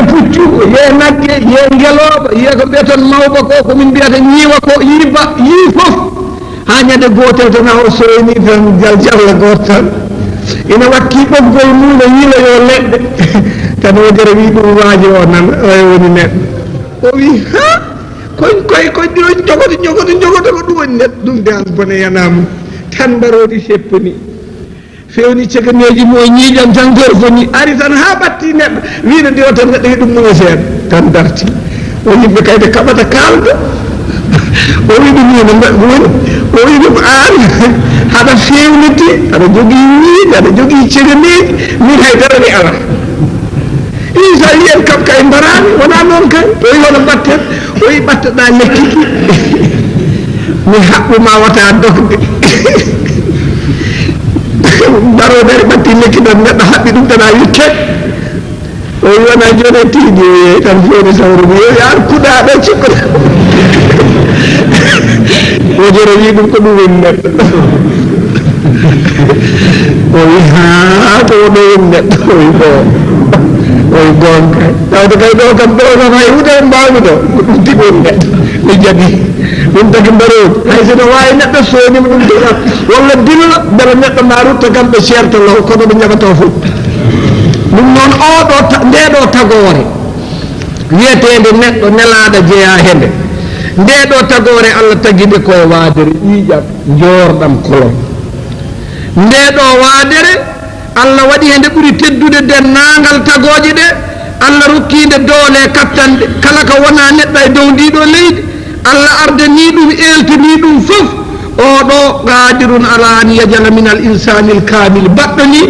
puccu ye nagge ye ngeloba ye ko beton mawba ko min biyata ñiwa ko yiba yi fof ha ñande gotel tan o soyni tan jalla gotal ina wakki ɓoggol mum no yila yo leɗɗe tan o jara wi ɗum waaji o nan woni neɗɗo o wi ha koy ɗiro jogoto ko ɗum woni neɗɗo ɗum de an bone yanama tan mbarodi seppani fewni ceganeji mo ñiiƴam tan gorfoni ari tan ha ɓatti neɗɗo wiino ndi o tan neɗɗo wi ɗum muña seeɗa tan darti o yimɓe kayde kaɓata kalda o wi ɗum wino woni o wi ɗum an haɗa fewniti aɗa jogui ñiiƴe aɗa jogui ceganeji min haydara mi ala isa wiyen kam kay mbarani wona noon kay o wi hono mbatten o wi ɓattoɗa lekki mi haɓɓuma wata dogde darodere ɓatti lekki ɗon neɗɗo haɓɓi ɗum tan a wittet o wi wona joni tiiɗi o yeey tan fewni sawrugo yowi an kuɗaɗo cikkuɗa o jere wi ɗum ko ɗum woni neɗɗo o wi ha ko ɗo woni neɗɗo o wi ɗo o wi gonga tawde kay ɗo kam ɗo kam hay hude mbawmi ɗo ko ɗum tigi woni neɗɗo mi jaɓi ɗum tagi mbaroji hay sono wawi neɗɗo sonima ɗum tigi walla dilla beele neɗɗo ma rutta kam ɓe serta law kono ɓe jaɓato fof ɗum noon oɗo ndeɗo tagore wiyetede neɗɗo nelaɗo jeeya hende ndeɗo tagore Allah tagiɗe koye waadere ƴiƴam jorɗam kolon ndeɗo waadere Allah waɗi hende ɓuuri teddude dennagal tagoje ɗe Allah rokkide doole kattanɗe kala ko wona neɗɗo e dow ndiɗo leydi Allah ardani ɗum eltini ɗum fof oɗo qadirun ala an yajala min al insani l kamil baɗɗo ni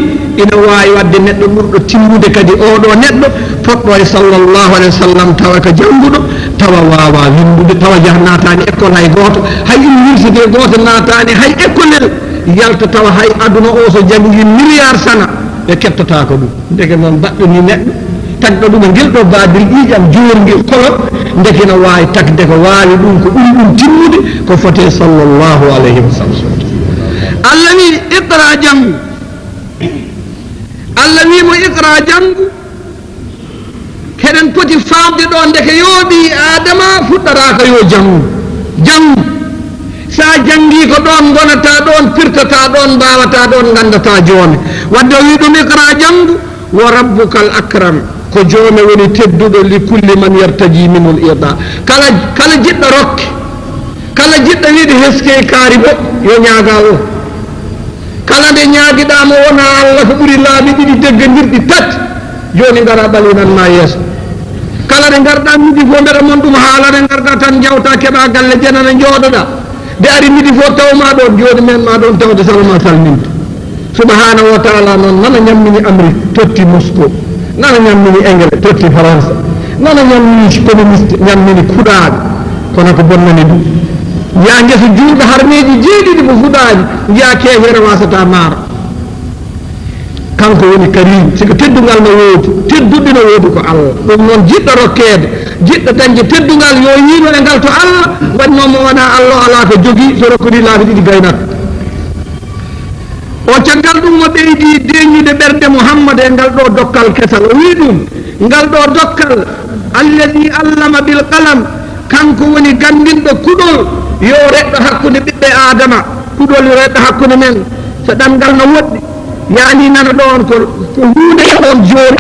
ina wawi wadde neɗɗo ɓurɗo timmude kadi oɗo neɗɗo poɗɗo e sallllahu alayhi wa sallam tawa ko jangguɗo tawa wawa windude tawa jah natani école hay goto hay université goto natani hay école yalta tawa hay aduna o so janggi milliard sana ɓe kettata ko ɗum ndeke noon baɗɗo ni neɗɗo tagɗo ɗum e ngel ɗo badir ƴiƴam jorngel kolon ndeke no wawi tagde ko wawi ɗum ko ɗum timmude ko fote sallllahu alayhi wa sallam Allah wi iqra jangu Allah wimo iqra jangu keɗen poti famde ɗo ndeke yooɓi adama fuɗɗata ko yo jangu sa jangi ko ɗon gonata ɗon pirtata ɗon mbawata ɗon gandata jome wadde o wi ɗum iqra jangu wa rabbuka al akram ko jome woni tedduɗo li kulli man yartaji minul ida kala jiɗɗo rokke kala jiɗɗo wiide heske kaari bo yo ñaaga o kala nde ñaaguiɗamo wona Allah ko ɓuuri laaɓi ɗiɗi deggodirɗi tati joni gara ɓalinan ma yeeso kala nde garɗa midi fo mbeɗa mon ɗum haala nde garɗa tan jawta keɓa galle jenane jooɗoɗa de ari midi fof tawma ɗon joni men ma ɗon tawde salma salminto subhanahu wa taala noon nana ñammini Amérique totti Moscou nana ñammini Englais totti France nana ñammini communiste ñammini kuɗaɗe kono ko bonnani ɗum ya guesa juuɗo harmeji jeeɗiɗi mo fuɗaji jiya keefere wasata maaro kanko woni karim siko teddugal no woodi tedduɗo no woodi ko Allah ɗum noon jiɗɗo rokkede jiɗɗo dañde teddugal yo yiinoɗe ngal to Allah waɗnomo wona Allah ala ko jogui so rokkodi laabi ɗiɗi gaynata o caggal ɗum mo ɓeydi deñude ɓerde Muhammad e ngal ɗo dokkal kesal o wi ɗum ngal ɗo dokkal alladi allama bil qalam kanko woni gandinɗo kuɗol yo reɗɗo hakkude ɓiɓɓe adama kuɗol yo reɗɗo hakkude men so ɗamgal no woɗɗi yani nana ɗon ko hunde on joni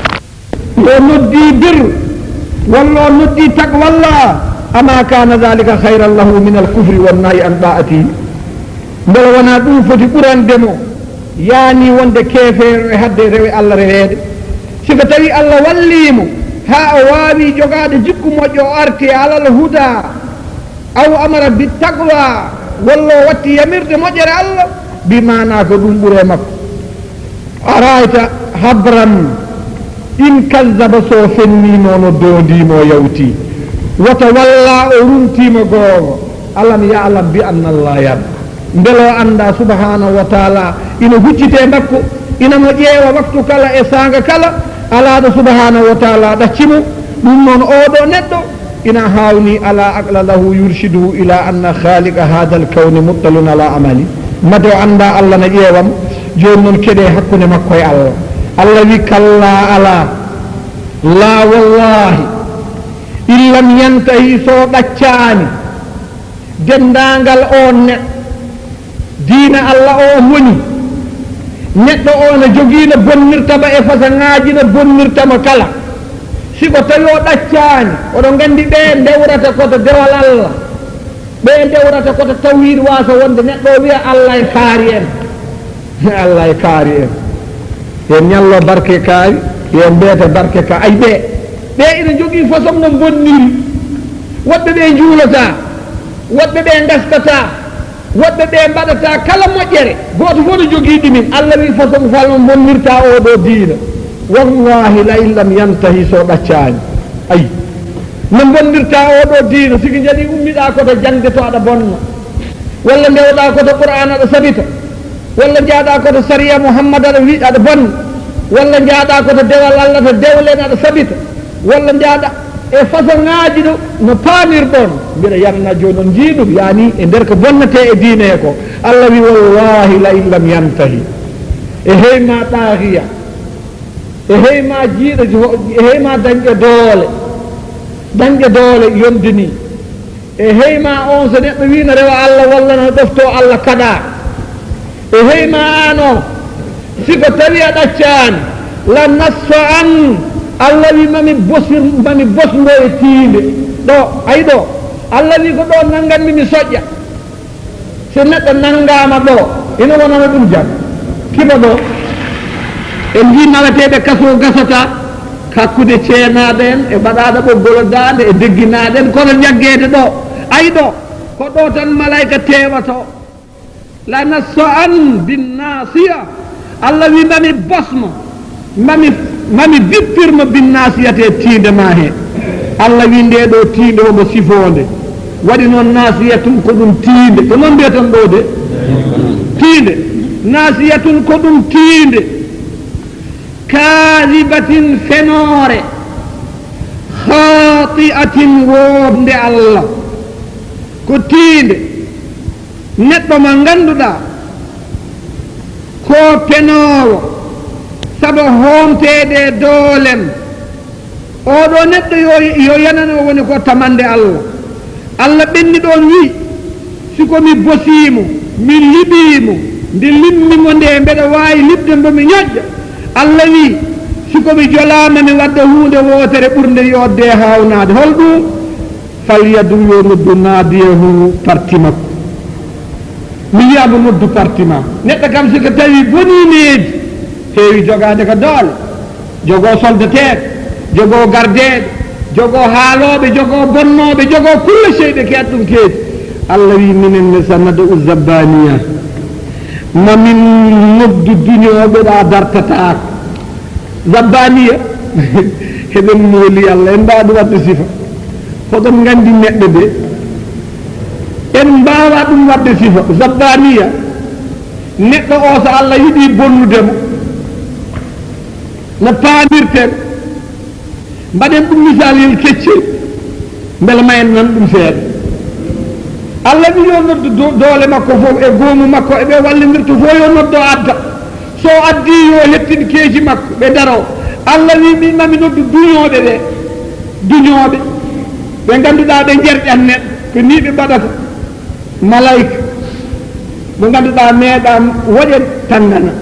yo noddi bir walla o noddi tag walla ama kana dhalika hayran lahu min al kufri wan nahi an ɗa'ati beele wona ɗum foti ɓurandemo yani wonde keefere e hadde rewe Allah rewede siko tawi Allah wallimo ha o wawi jogade jikku moƴƴo o arti alal huda aw amara bi taqwa walla o watti yamirde moƴƴere Allah bimana ko ɗum ɓuure makko arayta habran in kazzaba so fennimo no dondimo yawti wata walla o rumtimo googo alam ya'lam bi anna Allah yara mbelo anda subhanahu wa ta'ala ina huccite makko ina mo ƴeewa waktu kala e sanga kala alaɗo subhanahu wa ta'ala ɗaccimo ɗum noon oɗo neɗɗo ina hawni ala aqla lahu yurshiduhu ila anna khaliqa hada al kawni muttalun ala amali made o anda Allah na ƴeewam joni noon keɗe hakkude makko e Allah Allah wi kalla ala la wallahi illam yantahi so ɗaccani dendangal on neɗɗo diina Allah o woni neɗɗo o no jogiino bonnirtama e façon-ŋaaji no bonnirtama kala siko tawi o ɗaccaani oɗon nganndi ɓe ndewrata koto dewal Allah ɓe ndewrata koto tawhiid waasa wonde neɗɗo o wiya Allah e kaari en Allah e kaari en yen ñallo barke kaari yen mbeeta barke ka ay ɓe ina jogii façon no bonniri woɓɓe ɓe njuulataa woɓɓe ɓe ngaskataa woɓɓe ɓe mbaɗata kala moƴƴere gooto fof no jogii ɗumin Allah wi façon fal no bonnirta oɗo diina wallahi la in lam yantahi so ɗaccaani ayi no bonnirta oɗo diina sigi jadi ummiɗa koto jangde to aɗa bonna walla ndewɗa koto qur'an aɗa sabita walla jaaɗa koto saria mouhammad aɗa wi aɗa bonna walla jaaɗa koto dewal Allah to dewlen aɗa sabita walla jaaɗa e façon-ŋaaji ɗo no paamirɗon mbiɗa yanna jooni on jiiɗum yaani e nder ko bonnete e diine he ko Allah wi wallahi la in lam yantahi e heyma ɗaahiya e heyma jiiɗo e heyma dañƴe doole yondini e heyma on so neɗɗo wino rewa Allah walla no ɗofto Allah kaɗa e heyma an o siko tawi a ɗaccaani la nasfa an Allah wi mami bosno e tiinde ɗo ayi ɗo Allah wi ko ɗo nannganmi mi soƴƴa so neɗɗo nanngama ɗo ina wonana ɗum jam kiba ɗo en ji naweteɓe kaso gasata hakkude ceenaɗo en e mbaɗaɗo ɓoggolo dande e degginaɗo en kono ñaggede ɗo ayi ɗo ko ɗo tan malayika tewato la nasso an binnasiya Allah wi mami bosmo mami bippirmo binnasiyate tiinde ma he Allah wi nde ɗo tiinde omo sifonde waɗi noon nasiyatun ko ɗum tiinde ko noon mbiyaton ɗo de tiinde nasiyatun ko ɗum tiinde kaadibatin fenore khati'atin wobde Allah ko tiinde neɗɗo mo ngannduɗa ko penowo sabu homtede doolem oɗo neɗɗo yo yanano woni ko tamande Allah Allah ɓenni ɗon wi siko mi bosimo mi liɓimo nde limmimo nde mbeɗa wawi liɓde mbomi ñoƴƴa Allah wi siko mi jolama mi wadda hunde wotere ɓurde yodde hawnade holɗum falyadu yo noddu naadiyahu parti makko mi yiyamo noddu parti ma neɗɗo kam siko tawi boni needi heewi jogade ko doole jogo soldateɓe jogo gardeɓe jogo haaloɓe jogo bonnoɓe jogo kulle cheyɓe keeɗ ɗum keedi Allah wi minenne sanadu zabbaniya mamin noddu duñoɓe ɗa dartatako zabbaniya heɓen mooli Allah en mbaɗu wadde sifa hoɗon gandi neɗɗo de en mbawa ɗum wadde sifa zabbaniya neɗɗo o so Allah yiɗi bonnudemo no paamirten mbaɗen ɗum misaliyel keccel beele ma en nan ɗum seeɗa Allah wi yo noddu doole makko fof e goomu makko eɓe wallidirta fof yo noddo adda so addi yo hettin keeji makko ɓe daro Allah wi min mami noddu duñoɓe ɓe ngannduɗaa ɓe jerƴan neɗɗo ko ni ɓe mbaɗata malayika mo ngannduɗaa meeɗa woƴen tangana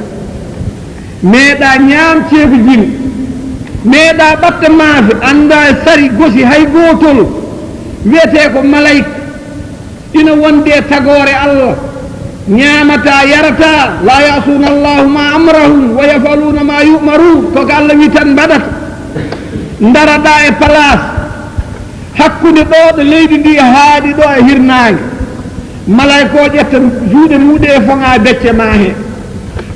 meeɗa ñaam ceefu jimi meeɗa ɓatta maafe annda e sari gosi hay gootol wiyetee ko malayika ina wonde tagore Allah ñaamata yarata la yasuna Allahu ma amrahum wa yafaluna ma yu'marun ko Allah wi tan mbaɗata ndaraɗa e place hakkude ɗo ɗo leydi ndi haaɗi ɗo e hirnaange malayika o ƴetta juuɗe muɗe e foŋa becce ma he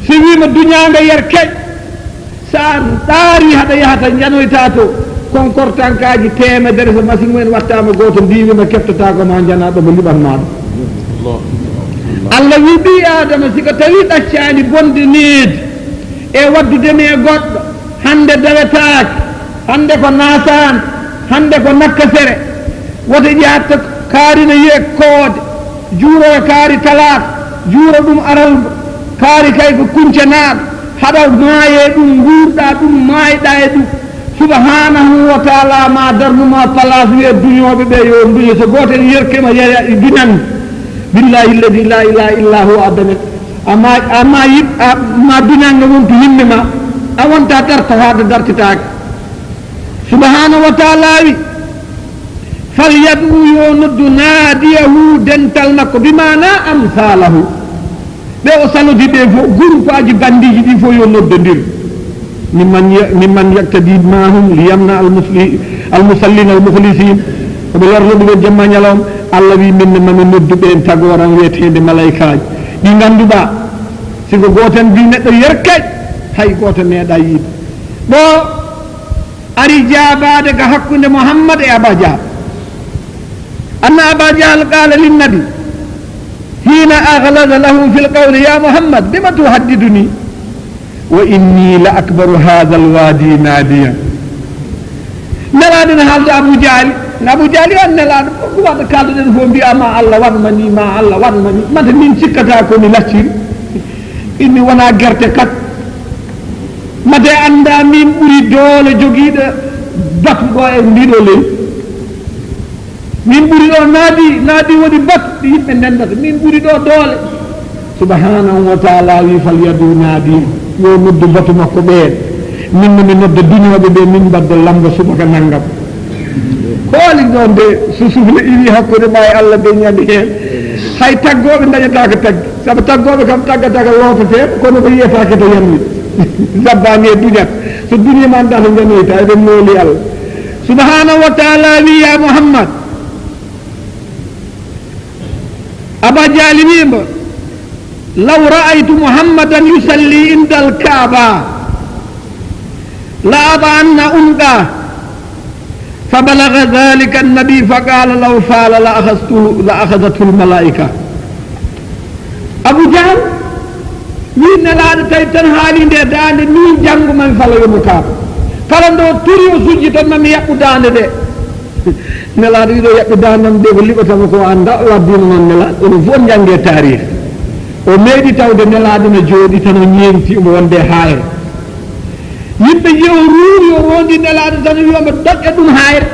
si wima duñaga yer keƴ sa ɗaari haɗa yahata janoyta to concortankaji temedere so machine mumen wattama goto ndiwima keftata ko ma janaɗo mo liɓanmaɗo Allah wi ɓi adama siko tawi ɗaccani bonde needi e waddudeme e goɗɗo hande dawetake hande ko nasande hande ko nakkasere woto ƴatta kaarina yiye koode juuro e kaari talata juuro ɗum aralba kaari kay ko kuncenaɗo haɗa maaye ɗum guurɗa ɗum maayɗa e ɗum subhanahu wa ta'ala ma darnuma place wi duñoɓe ɓe yo duño so gotel yerkema dunan billahi alladhi la ilaha illa huwa adana amma ma dunanga wonto yimɓe ma a wonta darta haade dartitaake subhanahu wa ta'ala wi falyad'u yo noddu naadiyahu dental makko bimana amsalahu ɓe o salodi ɓe fof groupe aji bandiji ɗi fof yo noddodir mimman yaktadi mahum liyamna almusallin almukhlisin oɓe lorloɓe ɓe jamma ñalawm allah wi minne mami nodduɓe en tagoran wiyetede malaikaji ɗi ganduɗa siko goten mbi neɗɗo yerkay hay goto meeɗa yiide ɗo ari jabade ga hakkude muhammad e aba jahal anna aba jahal qala linnabi hina aghlada lahu fi lqawli ya muhammad bima tuhaddiduni wa inni la akbaru hadha alwadi nadiyan nelaɗen haalde abou jahali on nelaɗo ko waɗa kalduɗen fof mbiyama allah wanmani ma allah wanmani mata min cikkata komi lacciri inni wona guerte kat mate anda min ɓuuri doole joguiɗo batuɗo e ndiɗo ley min ɓuuri ɗo naadi woni batu yimɓe ndendata min ɓuuri ɗo doole subhanahu wa ta'ala wi falyadu naadi yo noddu batu makko ɓeen min nomi nodda duñoɓe ɓe min mbadda lamba subaka naggam hooli ɗon de so suhle iwi hakkude ma e allah de ñande heen hay taggoɓe dañataka tagge saabu taggoɓe kam taggataka loototeɓe kono ko yiyatake to yanni zabbani e duñat so duñima anda to janoyta eɗen mooli allah subhanahu wa ta'ala wi ya muhammad aba jali wima law ra'aytu muhammadan yusalli inda alkaaba la adanna unqa فبلغ ذلك النبي فقال لو فعل لأخذته الملائكة أبو جهل من لا تيتن حالي دي دان مين جانغ من فلا يمكاب فلا ندو توريو سوجي تن مي يقو دان دي نلا دي دو يقو دان دي ولي بتام كو اندا ودين من نلا اون فون جانغي تاريخ o meedi tawde nelaadina jooɗi tan o ñeenti omo wonde haayre yimɓe jew ruuri o wondi nelaade tan wiyama doƴƴa ɗum haayre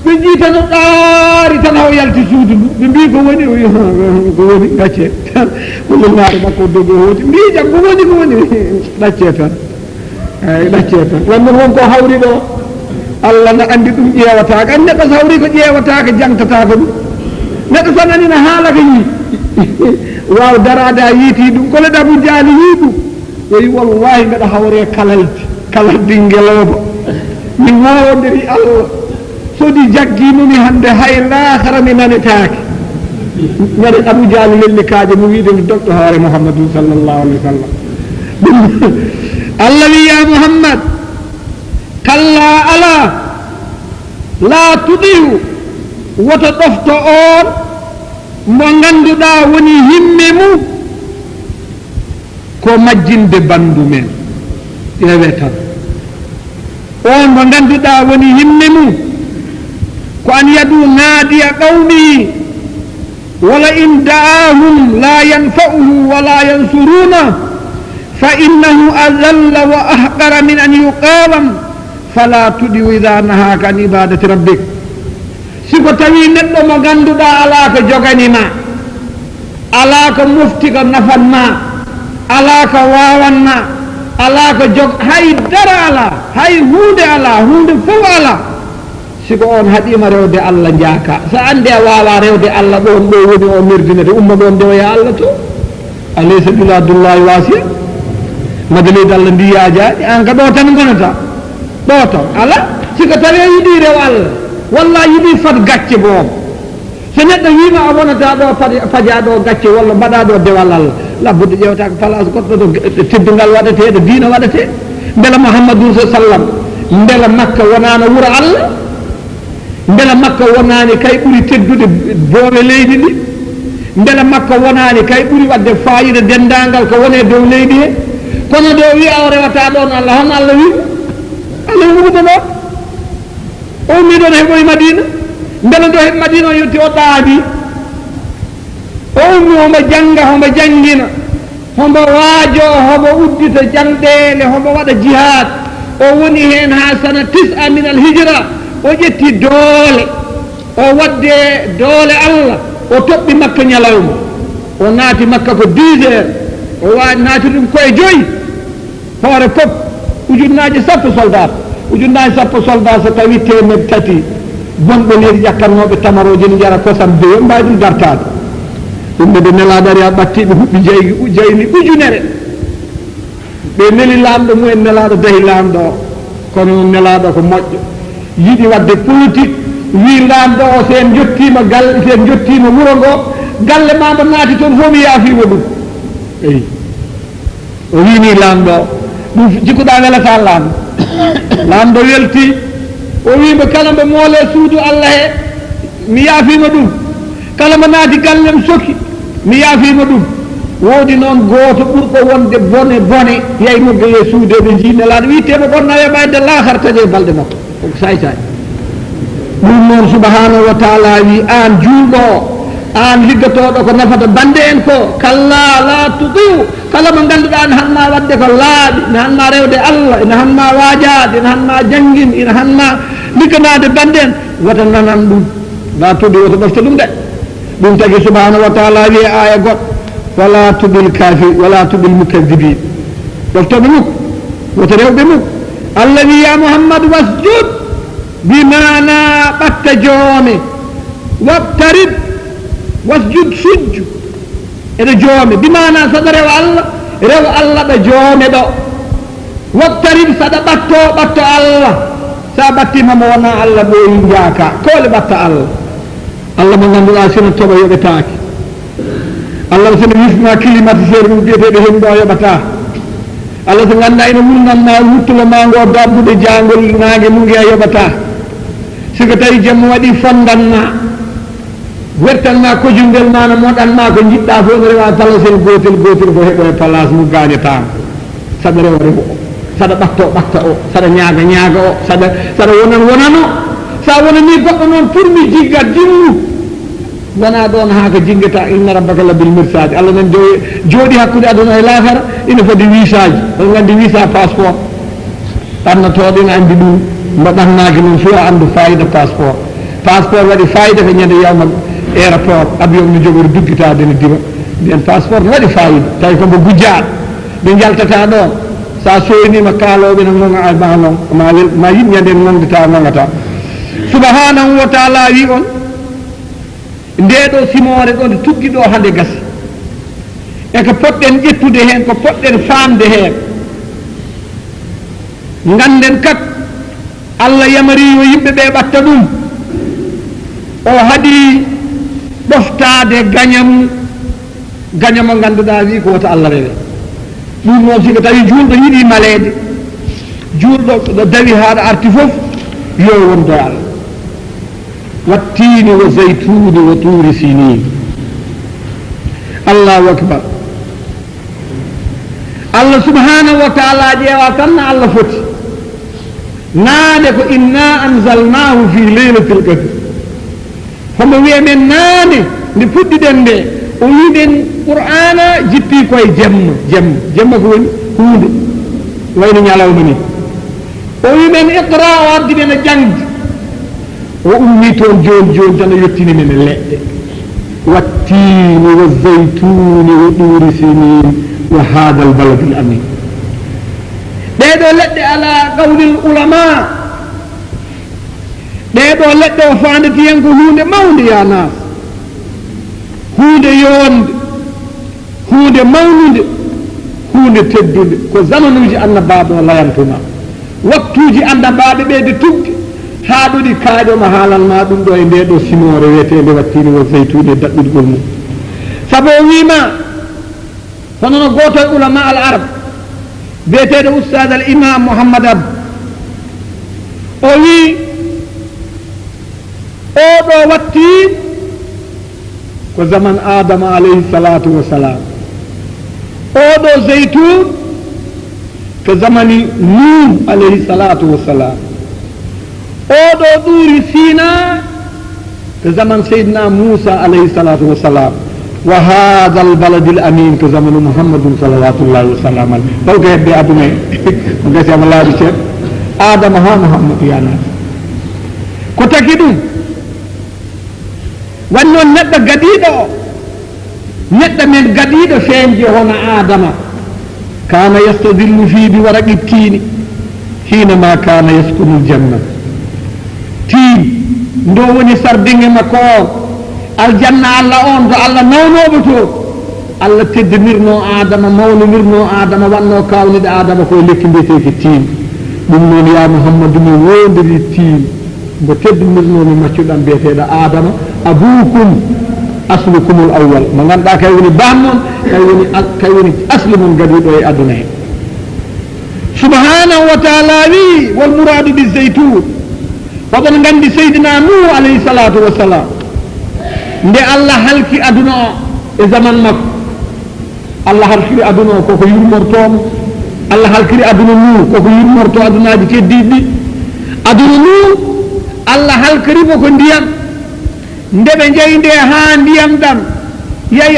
ɓe jii tan o ɗaari tan haw yalti suudu ndu ɓe mbi ko woni o ko woni gacce tan wullunaare makko dogo hooti mbi jam ko woni ɗacce tan eyi ɗacce tan wonno wonko hawri ɗo allah no anndi ɗum ƴeewataaka an neɗɗo so hawri ko ƴeewataaka jangtataako ɗum neɗɗo tan anina haala ko yii waaw daraade a yiitii ɗum kono Abu Jahl yii ɗum o wi wallahi mbeɗa hawree kalaldi ngelooba min wawodiri allah sodi jaggiinumi hannde hay laahara mi nanetaake ngari Abu Jahl lelli kaaje mi wiide mi doƴƴo hoore Muhammadun sallallahu alaihi wa sallam allah wi ya Muhammad kalla ala laa tuɗihu woto ɗofto on mo ngannduɗaa woni himme mum ko majjinde banndu men ƴeewe tan on mo ngannduɗaa woni himme mum ko an yadu naadiya qawmihi wala in da'ahum la yanfa'uhu wala yansuruna fa innahu azalla wa ahqara min an yuqawam fala tuɗiu ida nahaka an ibadati rabbik siko tawi neɗɗo mo ngannduɗaa alaa ko joganima alaa ko mofti ko nafanma alaa ko waawanma alaa ko jog haydara alaa hay huunde alaa huunde fof alaa siko on haɗima rewde allah jaaka so andi a waawa rewde allah ɗon ɗo woni o merdinete umma ɗon ndewoya allah to alaysa biladullahi wasiya madaleyde allah ndi yaajaɗi an ka ɗo tan gonata ɗo tan ala siko tawi a yiɗi rew allah walla yiɗi fat gacce boom so neɗɗo wiima a wonata ɗo faja ɗo gacce walla mbaɗa ɗo dewal allah labbude ƴewta ko place goɗɗo ɗo teddungal waɗeteɗo diina waɗete beela mouhammadou sallam beela makka wonano wuuro allah beela makka wonani kay ɓuuri teddude booɓe leydi ɗi beela makka wonani kay ɓuuri wadde fayida dendagal ko wone dow leydi he kono ɗo wi a rewata ɗon allah hono allah wi allah wumuɗo ɗo o ummiɗon heɓoye madina beela ɗo heɓ madina o yetti o ɗaabi o ummi homo jangga homo jangguina homo waajo homo uddita jangɗele homo waɗa jihad o woni hen ha sana 9 min al hijra o ƴetti doole o wadde doole Allah o toɓɓi makka ñalawma o naati makka ko 10 heures o wawi naati ɗum koye 5 hoore fof ujunnaji 10 soldat ujunnaji 10 soldat so tawi temed tati bonɓe leydi ƴakkannoɓe tamaroji ne jara kosam de yo mbawi ɗum dartade ɗum ɓe de nelaɗo ari a ɓattiɓe huɓɓi jayni ujunere ɓe neli lamɗo mumen nelaɗo dahi lamɗo o kono nelaɗo ko moƴƴo yiɗi wadde politique wi lamɗo o sen jottima galle sen jottima wuuro ngo galle mamo naati toon fof mi yaafima ɗum eyi o wini lamɗo o ɗum jikkuɗa welata lamɗo lamɗo welti o wimo kala mbo moole suudu Allah he mi yaafima ɗum kala mo naati gallem soki mi yaafima ɗum woodi noon gooto ɓurɗo wonde bone bone yey mugge ye suudeɓe jinnelaɗo wittema ɓonna weɓayde lahar taƴe balɗe makko koko saytani ɗum noon subhanahu wa taala wi an juulɗo o an liggotoɗo ko nafata bande en ko kalla la tudiu kala mo ganduɗa ne hanma wadde ko laaɓi ne hanma rewde Allah ene hanma waajade ene hanma janggin ene hanma ligganade bande en wata nanan ɗum la tudiu woto ɓofta ɗum de ɗum tagi subhanahu wa taala wi aya goɗɗo wala tubil kafir wala tubil mukadibin ɓoftoɓe muk woto rewɓe muk Allah wi ya Muhammad wasjud bimana ɓatta joome wabtarib wasjud sujju eɗe joome bimana saɗa rewa Allah ɓe joome ɗo wabtarib saɗa ɓatto Allah sa ɓattima mo wona Allah ɓooyi jaaka kole ɓatta Allah mo ganduɗa sino toɓa yoɓetake Allah sono wisma climatiseur mum biyeteɓe hen ɗo yoɓata Allah so ganduɗa ina wurnanma wuttulo ma ngo dabbude jangol nangue mugi a yoɓata siko tawi jamma waɗi fondanma wertanma kojungel ma no moɗanma ko jiɗɗa fof no rewa talasel gotel ko heɓo e place mu gañatama saɗa rewa rewo o saɗa ɓatta o saɗa ñaaga o saɗa wonan o sa wonani goɗɗo noon pour mi jiggat jimmu wona ɗon ha ko jinggata inna rabbaka labil mirsadi Allah nan jooɗi hakkude aduna e lahara ina fodi wisaji on gandi visa passeport ɗannotoɗo ina andi ɗum mbaɗannaki noon fof andu fayida passeport waɗi fayida ko ñande yawma aéroport avion no jogori duggitade ne diwa nden passeport waɗi fayida tawi kombo gujjaɗo ɓe jaltata ɗon sa soynima kaaloɓe no gonga ma noon ma yimɓe ñande gongdata gongata subhanahu wa taala wi on ndeɗo simore ɗo nde tuggi ɗo hande gasi e ko poɗɗen ƴettude hen ko poɗɗen famde hen ganden kat Allah yamari yo yimɓe ɓe ɓatta ɗum o haadi ɓoftade gañamo ganduɗa wi ko wota Allah rewe ɗum noon siko tawi julɗo yiiɗi malede julɗo ɗo dawi haɗa arti foof yo wondo Allah والتين والزيتون وطور سينين الله أكبر الله سبحانه وتعالى جاءتنا الله فتي نادك إنا أنزلناه في ليلة القدر هم ويمن نادي نفدي دنده ويدن قرآن جبي كوي جم كوي هود وين يعلو مني ويمن اقرأ وعدي بنا جنگ وأمي تون جون تنا يتيني من الليل والتين والزيتون وطور سينين وهذا البلد الأمين ديدو لد على قول العلماء ديدو لد وفاندت ينكو هود موند يا ناس هود يوند هود موند هود تدود كو زمنوجي أن باب ولا ينتنا وقتوجي أن باب بيد تبكي haaɗuɗi kaaƴoma haalanma ɗum ɗo e nde ɗo simore wiyetede wattini wo zeytude daɓɓiɗgol mum sabu o wima hono no goto e ulama al arab biyeteɗo oustad al imam mouhammad ab o wi oɗo watti ko zaman adama alayhi salatu wassalam oɗo zeytun ko zamani nuh alayhi salatu wassalam oɗo ɗuuri sina ko zaman seydina moussa alayhi salatu wassalam wa hada albaladi l amin ko zamanu mouhammadum salawatullahi wasalam aleh holko hedde aduna ko gasi ama laaɓi ceeb adama ha muhammadu yanata ko taki ɗum wannoon neɗɗo gaɗiɗo o neɗɗo men gaɗiɗo feñje hono adama kana yastadillu fi bi waraqi tiini hinama kana yaskunu ljanna tiin ndo woni sardinge makko o aljanna allah on to allah nawnoɓe toon allah teddanirno adama mawnomirno adama wanno kawnide adama koye lekki mbiyeteki tiin ɗum noon ya mouhammadou mi wondiri tiin mbo teddanirnomi maccuɗam mbiyeteɗo adama abukum aslukumul awwal mo ganduɗa kay woni bam noon kay woni asli mon gaɗiɗo e aduna he subhanahu wa taala wi wal muradu bi zeytoun oɗon gandi seydina nuh alayhi salatu wassalam nde allah halki aduna o e zaman makko allah halkiri aduna o koko yurmortomo allah halkiri aduna nuh koko yurmorto adunaji keddiɗi aduna nuh allah halkirimo ko ndiyam nde ɓe jeyi nde ha ndiyam ɗam yahi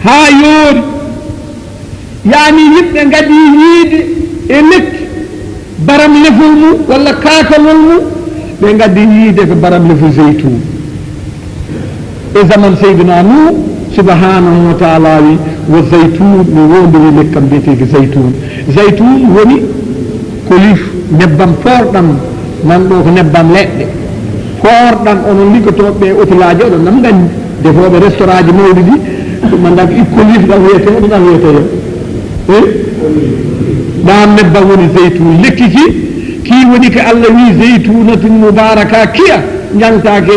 ha yoori yani yimɓe gadi yiide e lekki baram lefol mum walla kakalol mum ɓe gadi yiide ko baram lefu zeytoun e zaman seydina nuh subhanahu wa taala wi wo zeytoun mi wondiri lekkam mbiyeteki zeytoun woni kolif nebbam forɗam nan ɗo ko nebbam leɗɗe korɗam onon liggotoɓe hôtelaji oɗon nam gandi defoɓe restaurant ji mawɗi ɗi ɗum andaka ikkolif ɗam wiyete oɗo ɗam wiyete yo ɗam nebbam woni zeytoun lekki ki woni ko allah wi zeytunatun mubaraka kiya jangtake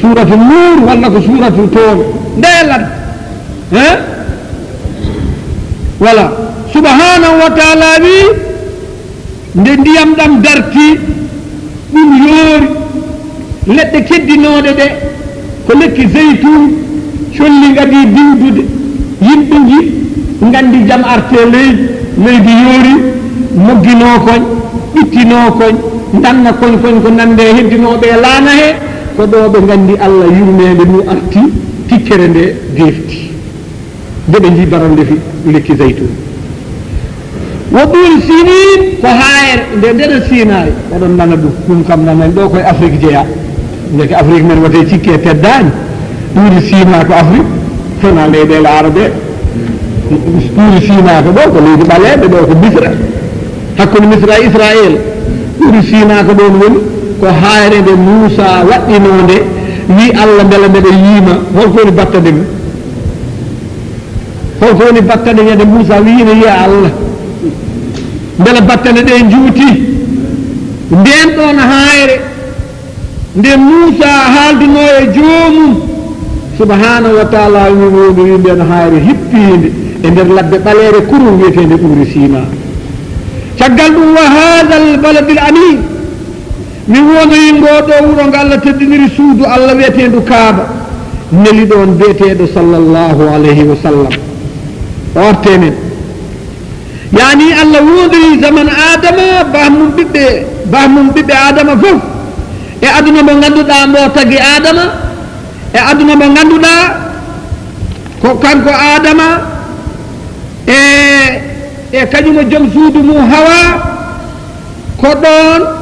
suratu nur walla ko suratu toon ndelat voilà subhanahu wa taala wi nde ndiyam ɗam darti ɗum yoori leɗɗe keddinoɗe ɗe ko lekki zeytoun colli gadi diwdude yimɓe ji gandi jam arte leydi yoori moggino koñ ɓittino koñ danna koñ ko nande heddinoɓe laana he ko ɗo ɓe gandi allah yurmede ndu arti tikkere nde defti nde ɓe ji baram defi lekki zeytoun wo ɓuuri sinin ko hayre nde ndeɗo sinay oɗon nana ɗum kam nanan ɗo koye afrique jeeya ndeke afrique men wote cikke teddani ɓuuri sina ko afrique fona leyɗele arabe ɓuuri sina ko ɗo ko leydi ɓaleɓe ɗo ko misra hakkude misra e israel ɓuuri sina ko ɗon woni ko hayre nde moussa waɗɗinode wi allah beele mbeɗa yiima holko woni battade mum holko woni battade ñande moussa wi ine yiya allah beele battane ɗe juuti nden ɗon hayre nde moussa haaldino e joomum subhanahu wa taala mi wondiri nden hayre hippinde e nder labbe ɓaleere kurum wiyetende ɓuuri sina caggal ɗum wa hada al baladi l amin mi wondiri ngoɗo wuro ngo allah teddiniri suudu allah wiyetendu kaaba neli ɗon biyeteɗo sallllahu alayhi wa sallam orte men yani allah wondiri zaman adama bahmum ɓiɓɓe adama fof e aduna mo ganduɗa mbo tagi adama e aduna mo ganduɗa ko kanko adama e kañumo joom suudu mum hawa ko ɗon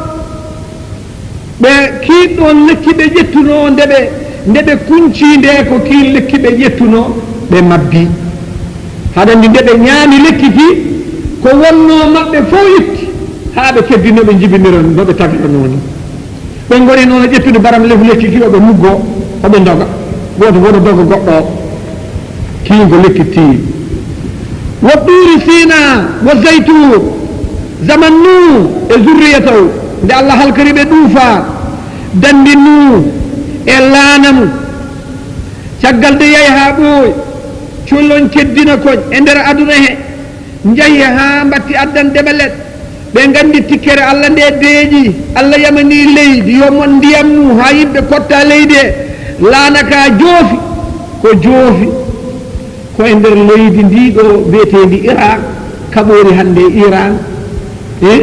ɓe kiiɗɗon lekki ɓe ƴettuno nde ɓe kunci nde ko kii lekki ɓe ƴettuno ɓe mabbi haɗa ndi nde ɓe ñaami lekki ki ko wonno maɓɓe fof yetti haa ɓe keddino ɓe jibiniron no ɓe tagiranooni ɓe ngoni noon e ƴettude baram lefu lekki ki oɓe muggo oɓe doga goto woto doga goɗɗo o kiingo lekki tii wo ɓuuri sina wo zeytoun zaman nuh e zurriyataw nde allah halkari ɓe ɗuufa dandi nuh e laana mum caggal de yahi haa ɓooy collon keddina koñ e nder aduna he njahi haa mbatti addandeɓe leɗɗe ɓe nganndi tikkere allah nde deeƴi allah yamani leydi yomon ndiyam mum haa yimɓe kotta leydi e laana ka joofi ko e nder leydi ndi ɗo wiyetendi iran kaɓori hannde iran e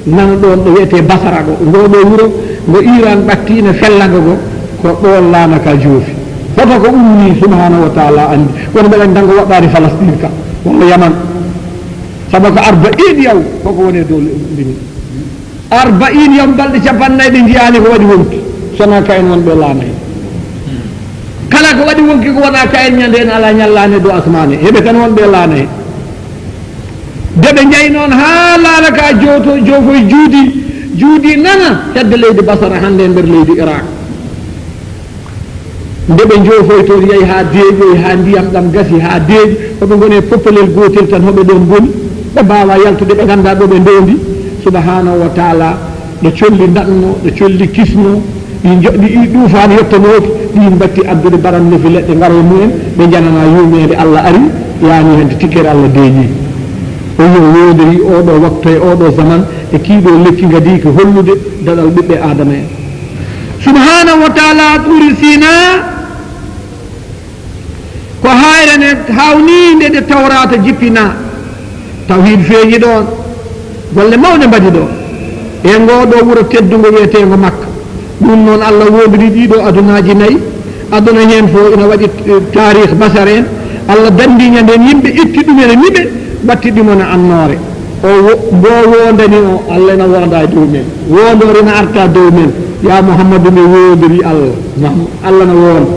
nana ɗon ɗo wiyete basara ɗo ngoɗo wuro ngo iran ɓattiino fellaga go ko ɗon laana ka joofi hoto ko ummi subhanahu wa taala anndi kono mbeɗen dango woɗɗade falastine ka walla yaman sabako 40 yaw koko woni dow ndini 40 yaw balɗe capannayyi ɗe jiyani ko waɗi wonki sona kayen wonɓe laanayi kala ko waɗi wonki ko wona kayen ñande en ala ñallani dow asmane heɓe tan wonɓe laanayi deɓe jayi noon ha laala ka joofoye juudi nana hedde leydi basara hande e nder leydi iraq nde ɓe joofoy toon yeehi ha deeƴoy ha ndiyam ɗam gasi ha deeƴi hoɓe goni e poppelel gotel tan hoɓe ɗon goni ɓe mbawa yaltude ɓe ganda ɗo ɓe ndondi subhanahu wa taala ɗo colli datno ɗo colli kisno ɗi ɗufani yettanoki ɗin batti addude baran nefi leɗɗe ngaro mumen ɓe janana yumede allah ari yani hende tikkere allah deeñi o yo wodori oɗo waktu e oɗo zaman e kiiɗo lekki gadi ko hollude daɗal ɓiɓɓe adama en subhanahu wa taala ɓuri sina ko hayrene hawnide ɗe tawrata jippina tawhid feeñi ɗon golle mawɗe mbaɗi ɗo e ngoɗo wuro teddugo wiyetego makka ɗum noon allah wodiri ɗiɗo adunaji nayyi aduna hen fo ina waɗi tarih basar en allah dandiña nden yimɓe itti ɗumene niɓe battiɗimona annore o mbo wondani o allah ena wonda e dow men wondore ina arta dow men ya mouhammadou mi wodiri allah na wonda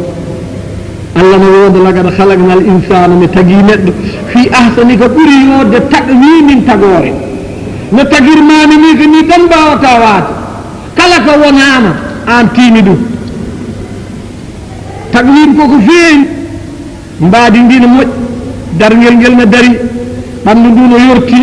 allah no wonda lagad halakna al insana mi tagui neɗɗo fi ahsani ko ɓuuri yodde tagwimin tagore no tagirmami ni ko ni tan mbawata waade kala ko wonama an tiimi ɗum tagwim koko feewi mbaadi ndi no moƴƴi dargel ngel no dari ɓanndu ndu no yorti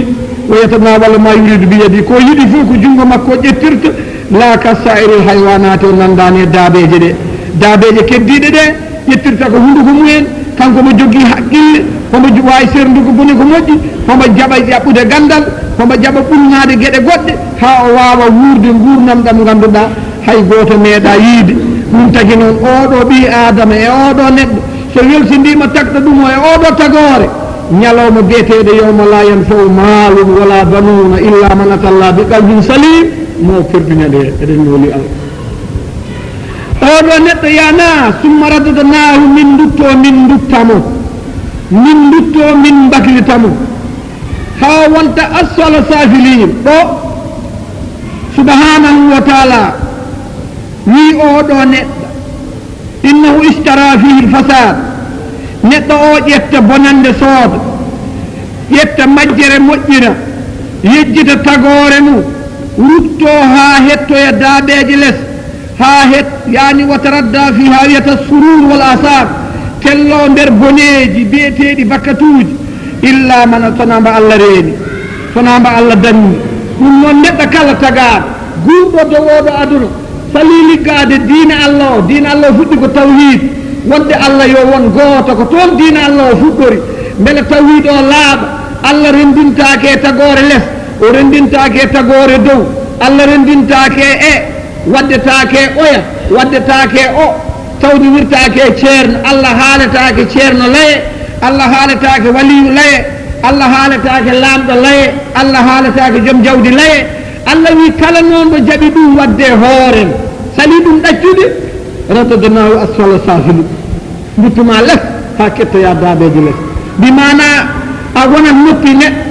wiyatana walla ma yuridu bi yadi ko yiɗi fof ko junngo makko ƴettirta la ka sairil haywanate o nandani e daabeje ɗe daabeje keddiɗe ɗe ƴettirta ko hunduko mumen kanko mo jogui haqqille homo wawi serndugo boni ko moƴƴi homo jaɓa ƴaɓɓude gandal homo jaɓa ɓunnade gueɗe goɗɗe ha o wawa wurde gurnam ɗam ganduɗa hay goto meeɗa yiide ɗum tagui noon oɗo ɓi adama e oɗo neɗɗo so welsindima tagɗa ɗum o e oɗo tagore ñalawma biyeteɗo yawma la yanfau malum wala banuna illa man atallah bi qalbin salim mo perduñade eɗen ñooli allah oɗo neɗɗo yana summa radadnahu min dutto min duttamo min dutto min baklitamo ha wonta asfala safilin ɗo subhanahu wa taala wi oɗo neɗɗo innahu istara fihi lfasad neɗɗo o ƴetta bonande sooda ƴetta majjere moƴƴina yejjita tagore mum rutto ha hettoya daaɓeje less ha yani wataradda fi ha wiyata surur wal asar tello nder boneji biyeteɗi bakkatuji illa man sonamba allah reeni sonamba allah danni ɗum noon neɗɗo kala tagaɗo gurɗo dow oɗo aduna sali liggade diina allah o diina allah o fuɗɗi ko tawhid wonde allah yo won gooto ko toon diina allah o fuɗɗori beele tawhid o laaɓa allah rendintake e tagore less o rendintake e tagore dow allah rendintake e waddetake oya waddetake o tawdiwirtake e ceerno allah haaletake ceerno laye allah haaletake waliyu laye allah haaletake laamɗo laye allah haaletake joom jawdi laye allah wi kala noon ɗo jaɓi ɗum wadde hooren sali ɗum ɗaccude radadnahu asfala safilu duttuma less ha kettoya daabeji less bi mana a wonat noppi neɗɗo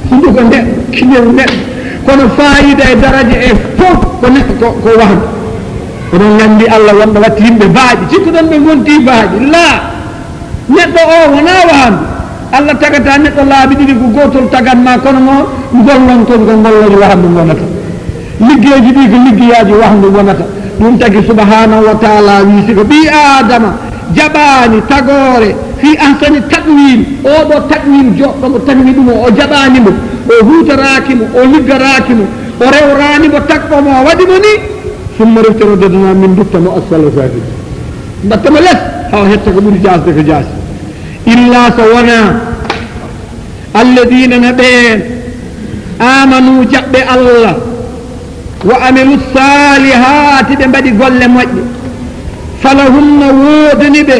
hunduko nde kiñeru neɗɗo kono fayida e daraja e fof ko neɗɗo ko wahdu oɗon gandi allah wonɗo watti yimɓe baaƴi cikkuɗon ɓe gonti baaƴi la neɗɗo o wona wahandu allah tagata neɗɗo laabi ɗiɗi ko gotol tagatma kono mo gollon toon ko golloji wahandu gonata liggeji ɗi ko liggeyaji wahandu gonata ɗum tagi subhanahu wa taala wi siko ɓi adama jaɓani tagore fi ahsani taqwim oɗo taqwim joɗɗomo tagwi ɗum o jaɓanimo o hutorakimo o liggarakimo o rewranimo tagɓomo o waɗimo ni summa refterodedana min duttamo asfala safil mbattamo less haw hetta ko ɓuuri jasde ko jaasi illa so wona alladina no ɓeen amanu jaɓɓe allah wa amilu salihati ɓe mbaɗi golle moƴƴe falahumna woodani ɓe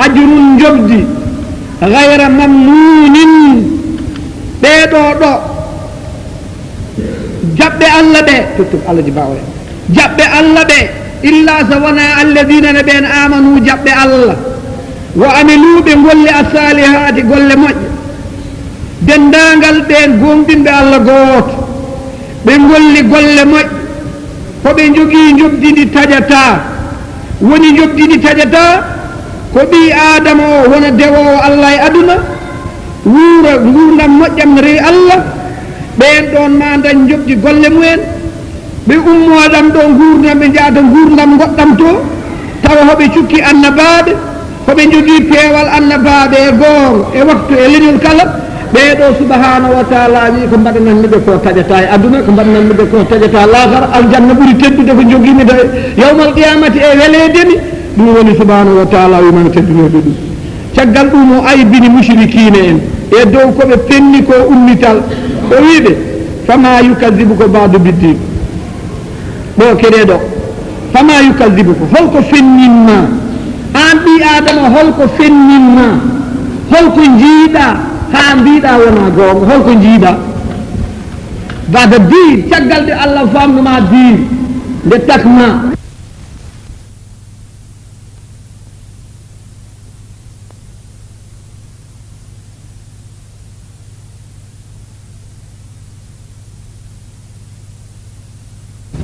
ajrun jobdi gayra mamnunin ɓeeɗo ɗo jaɓɓe allah ɓe tottum allah ji bawa jaɓɓe allah ɓe illa so wona alladina ne ɓen amanu jaɓɓe allah wa amiluɓe golle a salihati golle moƴƴe dendaangal ɓeen gonɗinɓe Allah gooto ɓe golli golle moƴƴe ko ɓe jogii jobdi ɗi taƴata woni jobdi ɗi taƴata ko ɓii adama o wona dewowo Allah e aduna wuura gurdam moƴƴam rewi Allah ɓen ɗon ma dañ jobdi golle mumen ɓe ummoɗam ɗo gurdam ɓe jaada gurdam goɗɗam to tawa hoɓe cukki annabaɓe hoɓe jogii peewal annabaɓe e goonga e waktu e leñol kala ɓeeɗo subhanahu wa taala wi ko mbaɗananmiɓe ko taƴata e aduna ko mbaɗananmiɓe ko taƴata lahara aljanna ɓuri teddude ko jogiimi de yawmal qiyamati e weleedemi ɗum woni subhanahu wa taala wimami teddunode ɗum caggal ɗum o aybini mushrikine en e dow koɓe penni ko ummital o wiɓe fama yukadibuko badu biddin ɗo keɗeɗo fama yukadibuko holko fenninma an ɓi adama holko fenninma holko jiiɗa ha mbiɗa wona gonga holko jiiɗa bada diir caggal de Allah famnuma diir nde takma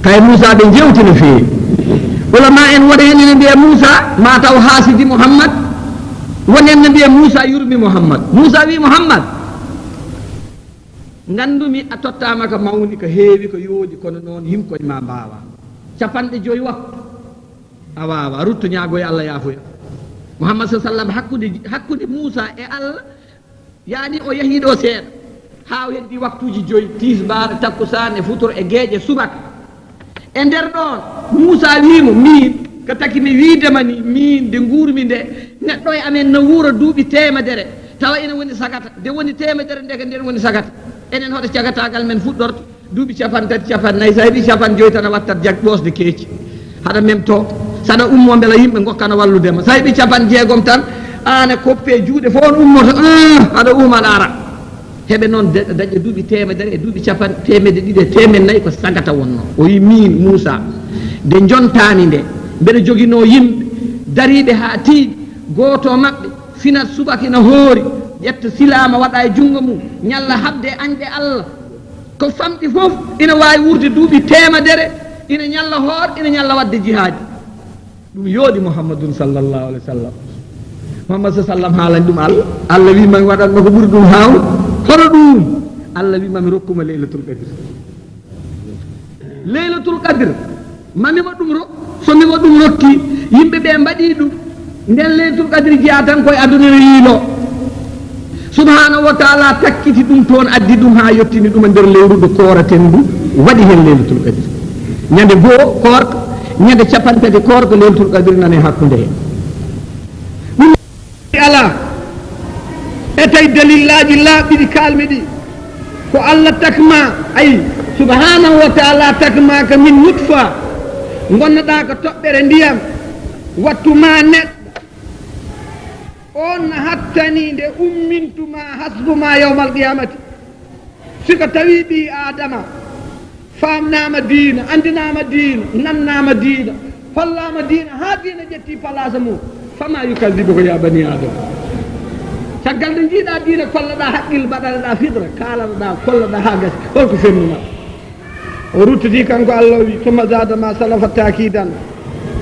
kay Moussa ɓe jewti no feewi ulama en woɗa hen ene mbiya Moussa ma taw haasidi Mouhammad wonen ne mbiya Moussa yurmi Mouhammad Moussa wi Mouhammad gandumi a tottama ko mawni ko heewi ko yooɗi kono noon yimkoye ma mbawa 50 waktu a wawa rutto ñaagoye Allah yaafoya Mouhammad sa sallam hakkude Moussa e Allah yaani o yahiɗo seeɗa ha o heddi waktuji 5 tisbar takkusane futuro e gueeƴe subaka e nder ɗon Moussa wimo min ko taki mi wiidema ni min nde guurmi nde neɗɗo e amen no wuura duuɓi temedere tawa ene woni sagata nde woni temedere nde ko nden woni sagata enen hoɗo cagatagal men fuɗɗorto duuɓi 50 50 sa heeɓi 50 tan a wattat ɓosde keeci haɗa même to saɗa ummo beela yimɓe gokkano walludema sa heeɓi 60 tan an e koppe juuɗe fof on ummoto haɗa umal ara heɓe noon daƴƴa duuɓi temedere e duuɓi 200 temedde ko sagata wonno o wi min Moussa nde jontani nde mbeɗa joguino yimɓe dariɓe ha tiiɗi goto mabɓe finat subaka ina hoori ƴetta silama waɗa e jungo mum ñalla habde añɗe Allah ko famɗi fof ina wawi wurde duuɓi temedere ina ñalla hoor ina ñalla wadde jihaadi ɗum yooɗi Mouhammadun sallllahu alih wa sallam Mouhammad sa sallam haalani ɗum Allah wimami waɗanma ko ɓuuri ɗum haw hono ɗum Allah wimami rokkuma leylatul qadre mamima ɗum somi wa ɗum rokki yimɓe ɓe mbaɗi ɗum nden leylatul qadre jeeya tan koye aduna no yiilo subhanahu wa taala takkiti ɗum toon addi ɗum ha yettini ɗum e nder lewru ndu kooraten ndu waɗi hen leylatul qadre ñande goo koorka ñande 50 koorka leylatul qadre nane hakkude hen ɗum ala e tawi dalillaji laaɓɗiɗi kalmi ɗi ko Allah takma ayi subhanahu wa taala takma ka min nutfa gonnoɗa ko toɓɓere ndiyam wattuma neɗɗo on hattani nde ummintuma hasbuma yawmal qiyamati siko tawi ɓi adama famnama diina andinama diina nannama diina hollama diina ha diina ƴetti place mum fama yukadibuko ya bani adama caggal nde jiiɗa diina kolloɗa haqqille mbaɗaneɗa fitra kalanoɗa kolloɗa ha gasi holko fennuma o ruttiti kanko Allah wi summa zadama salafa takidan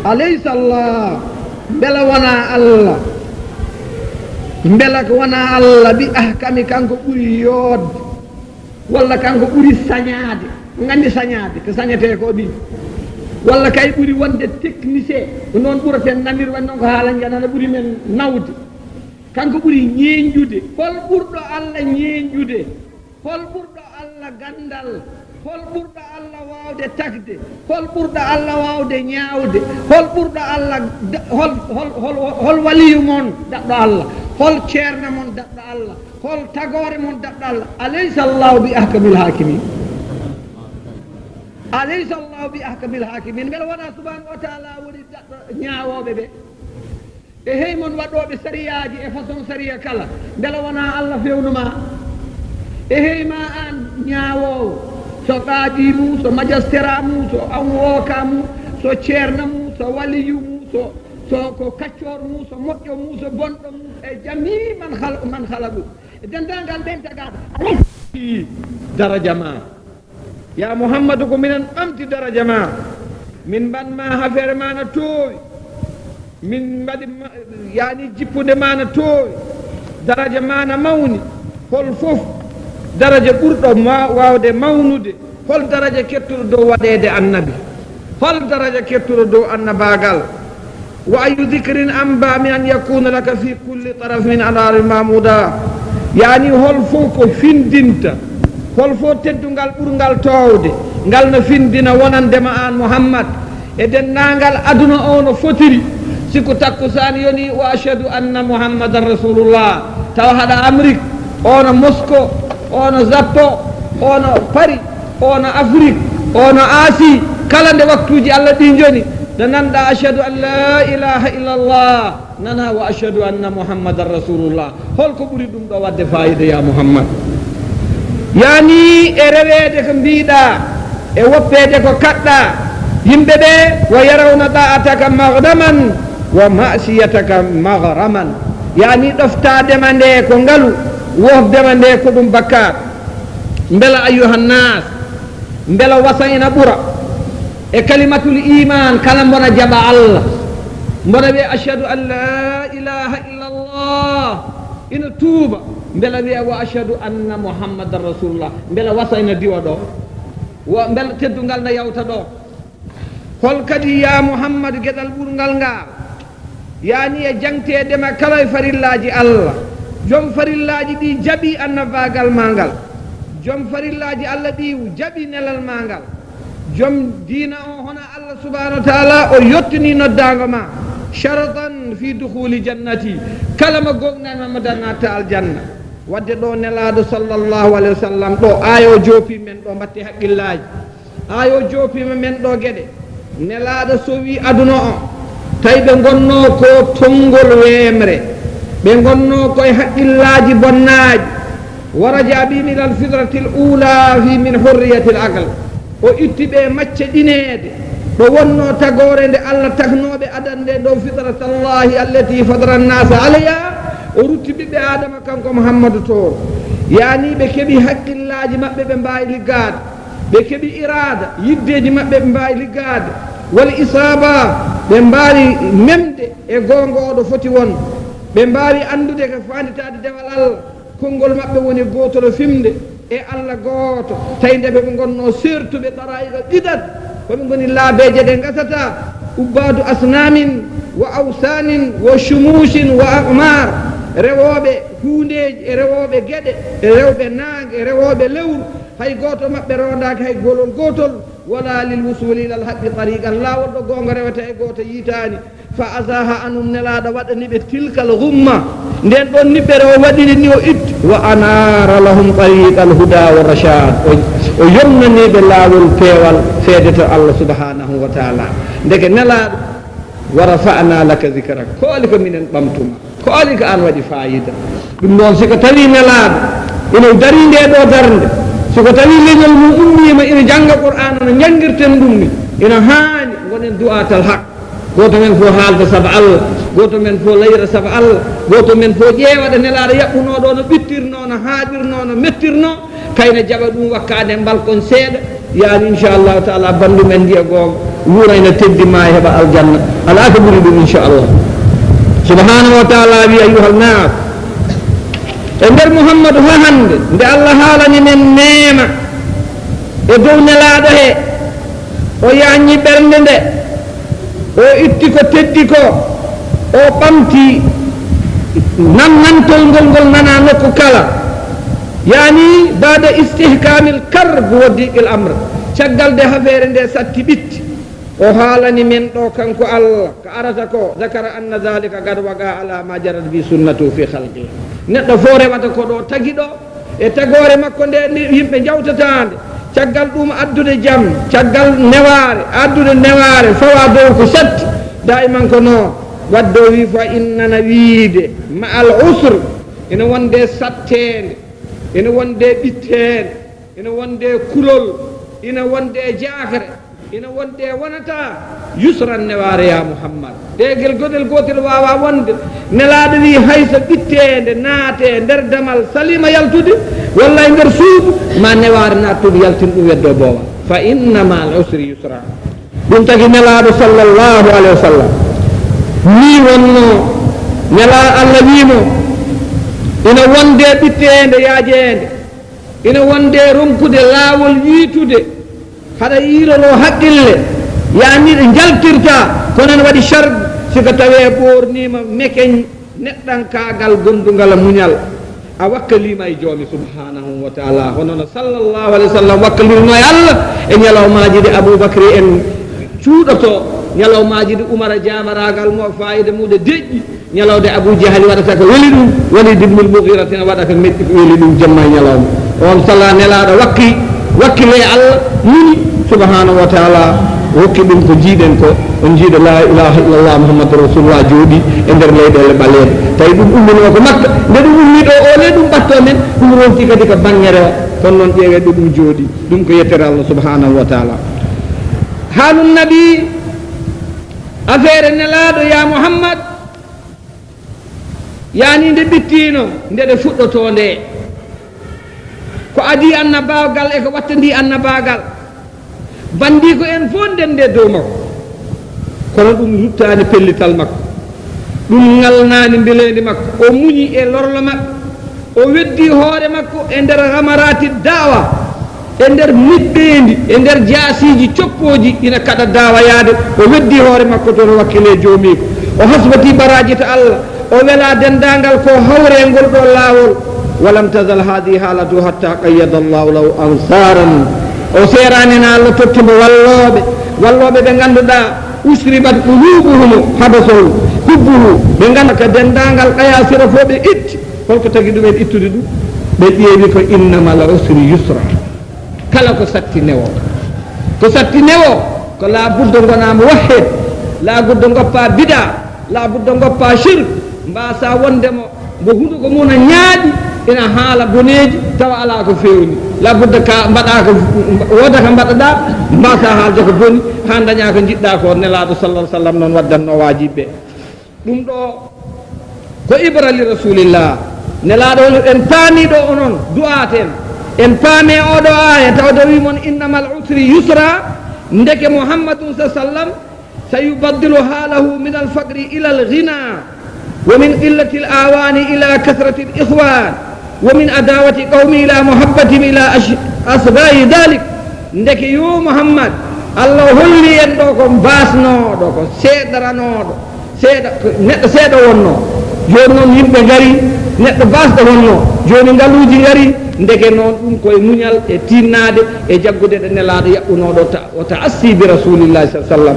alaysa Allah beela wona Allah beela ko wona Allah bi ahkami kanko ɓuuri yoodde walla kanko ɓuuri sañade gandi sañade ko sañete ko ɗi walla kay ɓuuri wonde technicien ko noon ɓuraten namir wan noon ko haala janana ɓuuri men nawde kanko ɓuuri ñeñƴude hol ɓurɗo Allah ñeñƴude hol ɓurɗo Allah gandal hol ɓurɗo Allah wawde tagde hol ɓurɗo Allah wawde ñaawde hol ɓurɗo Allah hol waliyu mon daɗɗo Allah hol ceerno mon daɗɗo Allah hol tagore mon daɗɗo Allah alaysa Allahu bi ahkamil hakimin alaysa Allahu bi ahkamil hakimin beela wona subhanahu wa taala woni daɗɗo ñaawoɓe ɓe e hey mon waɗoɓe sariyaji e façon sariya kala beela wona Allah fewnuma e hey ma an ñaawowo so qaaɗi mum so magistrat mum so avocat mum so ceerno mum so waliyu mum so ko kaccor mum so moƴƴo mum so bonɗo mum e jami man halaɓu dendagal ɓen tagaɗo daraja ma ya mouhammadou ko minen ɓamti daraja ma min mbanma affaire ma no toowi min mbaɗi yani jippude ma no toowi daraja ma no mawni hol fof daraja ɓurɗo wawde mawnude hol daraja kettuɗo dow waɗede annabi hol daraja kettuɗo dow annabagal wa ayu dicrin amba min an yakuna laka fi kulli taraf min anari mamuda yani hol fof ko findinta hol fof teddungal ɓurgal towde ngal no findina wonandema an mouhammad e dennagal aduna o no fotiri siko takkusan yoni wa ashhadu anna mouhammadan rasulullah taw haɗa amérique ono moscow ono japon ono paris ono afrique ono asie kala nde waktuji allah ɗi joni nde nanɗa ashhadu an la ilaha illallah nana wa ashhadu anna mouhammadan rasulullah holko ɓuuri ɗum ɗo wadde fayida ya mouhammad yani e rewede ko mbiɗa e woppede ko kaɗɗa yimɓe ɓe wa yarawna da'ataka maghraman wa masiyataka maghraman yani ɗoftadema nde ko ngaalu wofdema nde ko ɗum bakkat beela ayuhannas beela wasayna ɓuura e kalimatul iman kala mboɗa jaɓa allah mboɗa wiya ashhadu an la ilaha illallah ina tuuba beela wiya wa ashhadu anna mouhammadan rasulullah beela wasayna diwa ɗo beela teddungal no yawta ɗo hol kadi ya mouhammadu gueɗal ɓurgal ngal yani e jangtedema kala e farillaji allah joom farillaji ɗi jaaɓi annabagal ma ngal joom farillaji allah ɗi jaaɓi nelal ma ngal joom diina o hono allah subahanahu wa taala o yettini noddago ma sharatan fi dukhuli jannati kala mo gognanama dannata aljanna wadde ɗo nelaɗo sallllahu alayhi wa sallam ɗo ayo joopi men ɗo mbatte haqqillaji ayo joopima men ɗo gueɗe nelaɗo so wi aduna o tawi ɓe gonno ko tongol wemre ɓe gonno koye haqqillaji bonnaji waraja bim ila alfitrati l ula fi min hurriyati l aql o itti ɓe macce ɗinede ɗo wonno tagore nde allah tagnoɓe aɗande dow fitratallahi allati fadara nnasa alayha o rutti ɓiɓɓe adama kanko mouhammadou to yani ɓe keeɓi haqqillaji maɓɓe ɓe mbawi liggade ɓe keeɓi irada yiddeji maɓɓe ɓe mbawi liggade wal isaba ɓe mbawi memde e gonga oɗo foti won ɓe mbawi andude ko fanditade dewal allah konngol maɓɓe woni gotolo fimde e allah gooto tawi nde ɓe gonno sertuɓe ɗarayiɗo ɗiɗat koɓe goni laabeje ɗe gasata ubbadu asnamin wa awsanin wa chumusin wa aqmar rewoɓe hundeji e rewoɓe gueɗe e rewɓe nague e rewoɓe lewru hay goto maɓɓe rondaki hay golol gotol wala lil wusuli ilal haqqi tariqan lawol ɗo gonga rewata e goto yitani fa asaha anum nelaɗo waɗaniɓe tilkal humma nden ɗon niɓɓere o waɗiri ni o itti wa anara lahum tariqal huda wa rachad o yomnaniɓe laawol peewal feede to allah subhanahu wa taala ndeke nelaɗo wa rafa'na laka zicrak ko ali ko minen ɓamtuma ko ali ko an waɗi fayida ɗum noon siko tawi nelaɗo ina dari nde ɗo darde siko tawi leñol mum ummima ina jangga qur'ana no jangguirten ɗum ni ina haani gonen du'atal haq goto men fof haalda saabu allah goto men fof layra saabu allah goto men fof ƴeewaɗa nelaɗo yaɓɓunoɗo no ɓittirno no haaɗirno no mettirno kayne jaɓa ɗum wakkade balkon seeɗa yani inchallahu taala bandumen ndiya gonga wuurayno teddima e heeɓa aljanna ala ko ɓuuri ɗum inchallah subhanahu wa taala wi ayuha nnas e nder mouhammadou ha hande nde allah haalani men neema e dow nelaɗo he o yañi ɓernde nde o itti ko teddi ko o ɓamti nannantol ngol nana nokku kala yani bada istihkamil karb wa diqil amr caggal de affaire nde satti ɓitti o haalani men ɗo kanko allah ko arata ko zakara anna dhalika gad waga ala ma jarat bi sunnatu fi khalqi neɗɗo fo rewata ko ɗo tagui ɗo e tagore makko nde yimɓe jawtatande caggal ɗum addude jaam caggal neware addude neware fawa dow ko satti daiman ko noon wadde o wi fa innana wiide ma al usre ina wonde sattede ina wonde ɓittede ina wonde kulol ina wonde jakre ina wonde wonata yusran neware ya muhammad ɗegel goɗel gotel wawa wonde nelaɗo wi hayso ɓittede naate nder damal salima yaltude walla e nder suudu ma neware nattude yaltin ɗum weddo boowa fa inna ma al usri yusra ɗum tagi nelaɗo sallllahu alayhi wa sallam ni wonno nela allah wimo ina wonde ɓittede yaajede ina wonde ronkude laawol yiitude haɗa yiilolo haqqille yani ɗe jaltirta kono en waɗi charge siko tawe ɓornima mekeñ neɗɗankagal gondugal muñal a wakkalima e joomi subhanahu wa taala honono sallllahu alayhi wa sallam wakkalirno e allah e ñalawmaji ɗi aboubacry en cuuɗoto ñalawmaji ɗi oumara jamaragal mo fayida muɗe deƴƴi ñalawde abou diahali waɗata ko weli ɗum woni dibnul mughiratina waɗa ko meɗɗi ko weli ɗum jamma e ñalawma on salla nelaɗo wakkile e allah muni subhanahu wa taala hokki ɗum ko jiiɗen ko on jiiɗo la ilaha illallah mouhammadou rasulullah jooɗi e nder leyɗele ɓaleɗe tawi ɗum ummino ko makka nde ɗum ummi ɗo o le ɗum ɓatto men ɗum ronti kadi ko banŋere o kono noon ƴeewe ɗo ɗum jooɗi ɗum ko yettere allah subhanahu wa taala haalum nabi affaire nelaɗo ya mouhammad yani nde ɓittino nde ɗe fuɗɗoto nde ko adi annabagal e ko wattandi annabagal bandi ko en fof nden nde dow makko kono ɗum ruttani pellital makko ɗum ngalnani mbeledi makko o muñi e lorlo makko o weddi hoore makko e nder ramarati dawa e nder miɗɗendi e nder jaasiji coppoji ina kaɗa dawa yaade o weddi hoore makko toon wakkile joomiko o hasbati baraji to allah o wela dendagal ko hawre ngol ɗo laawol walam tazal hadi haalatu hatta qayyada allahu lahu ansaran o seranina allah tottimo walloɓe ɓe ganduɗa usribat qulubuhum habasol hubbuhu ɓe ganda ko dendagal qayasira fo ɓe itti holko tagui ɗumen ittude ɗum ɓe ƴeewi ko innama al usri yusra kala ko satti newo ko labudde gonama wahhed labudde goppa bida labudde goppa shirk mbasa wondemo mbo huɗuko mum a ñaaɗi ina haala boneji tawa ala ko fewni labudde ka mbaɗa ko woda ko mbaɗaɗa mbasa haalde ko boni ha daña ko jiɗɗa ko nelaɗo sallah sallam noon waddanno wajiɓe ɗum ɗo ko ibra li rasulillah nelaɗo en paamiɗo onon du'aten en paame oɗo aya tawde wimon innama al usri yusra ndeke mouhammadum sa sallam sayubaddilu haalahu min alfaqri ila alghina ومن قلة الآوان إلى كثرة الإخوان ومن أداوة قوم إلى محبتهم إلى أسباب ذلك ndeke yo Muhammad Allah holli en ɗo ko basnoɗo ko seeɗaranoɗo neɗɗo seeɗa wonno joni noon yimɓe gari neɗɗo basɗo wonno joni ngaluji gari ndeke noon ɗum koye muñal e tinnade e jaggude ɗe nelaɗo yaɓɓunoɗo o ta'assi bi rasulillahi sa sallam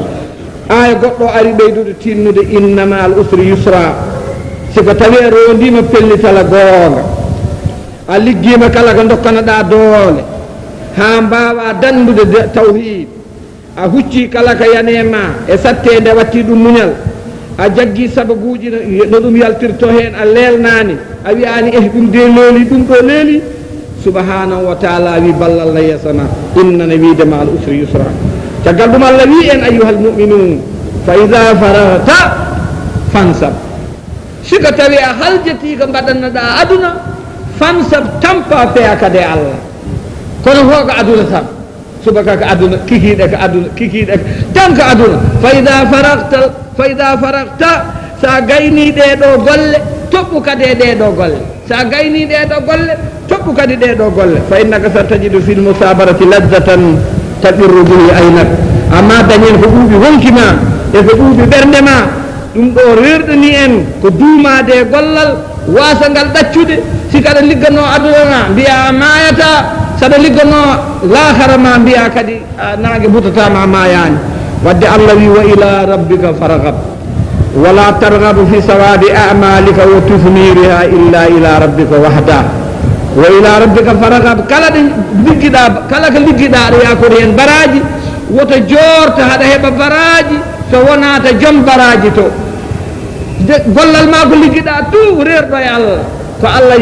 aya goɗɗo ari ɓeydude tinnude innama al usri yusra siko tawi a rondima pellitala goonga a liggima kala ko dokkanoɗa doole ha mbawa dandude tawhid a hucci kala ko yanema e sattede watti ɗum muñal a jaggi sababuji no ɗum yaltirto hen a lelnani a wiyani ɗum de leeli ɗum ɗo leeli subhanahu wa taala wi ballallah yesana innana widema al usri yusra caggal ɗum allah wi en ayyuhal mu'minun fa ida faragta fansab siko tawi a haljati ko mbaɗannoɗa aduna fansab tampa peya kade allah kono fo ko aduna tan subaka ko aduna kikiɗe ko aduna kikiɗe tan ko aduna fa ida faragta sa gayni ɗeɗo golle toɓɓu kadi e ɗeɗo golle sa gayni ɗeɗo golle toɓɓu kadi ɗeɗo golle fa innaka sa tajidu fil musabarati lazzatan taɓirru bihi aynak amma dañen ko ɓuuɓi wonkima e ko ɓuuɓi ɓernde ma ɗum ɗo rerɗani en ko duumade e gollal wasangal ɗaccude si kaɗa liggano aduna mbiya mayata saɗa liggano lahara ma mbiya kadi nangue butatama mayani wadde allah wi wa ila rabbika faragab wala targabu fi sawabi amalika wa tufmiriha illa ila rabbika wahda wa ila rabbika faragab kala ɗe ligguiɗa kala ko ligguiɗa aɗa yakori hen baraji woto jorta haɗa heeɓa baraji so wonata joom baraji to gollal ma ko ligguiɗa tout rerɗo e allah ko allah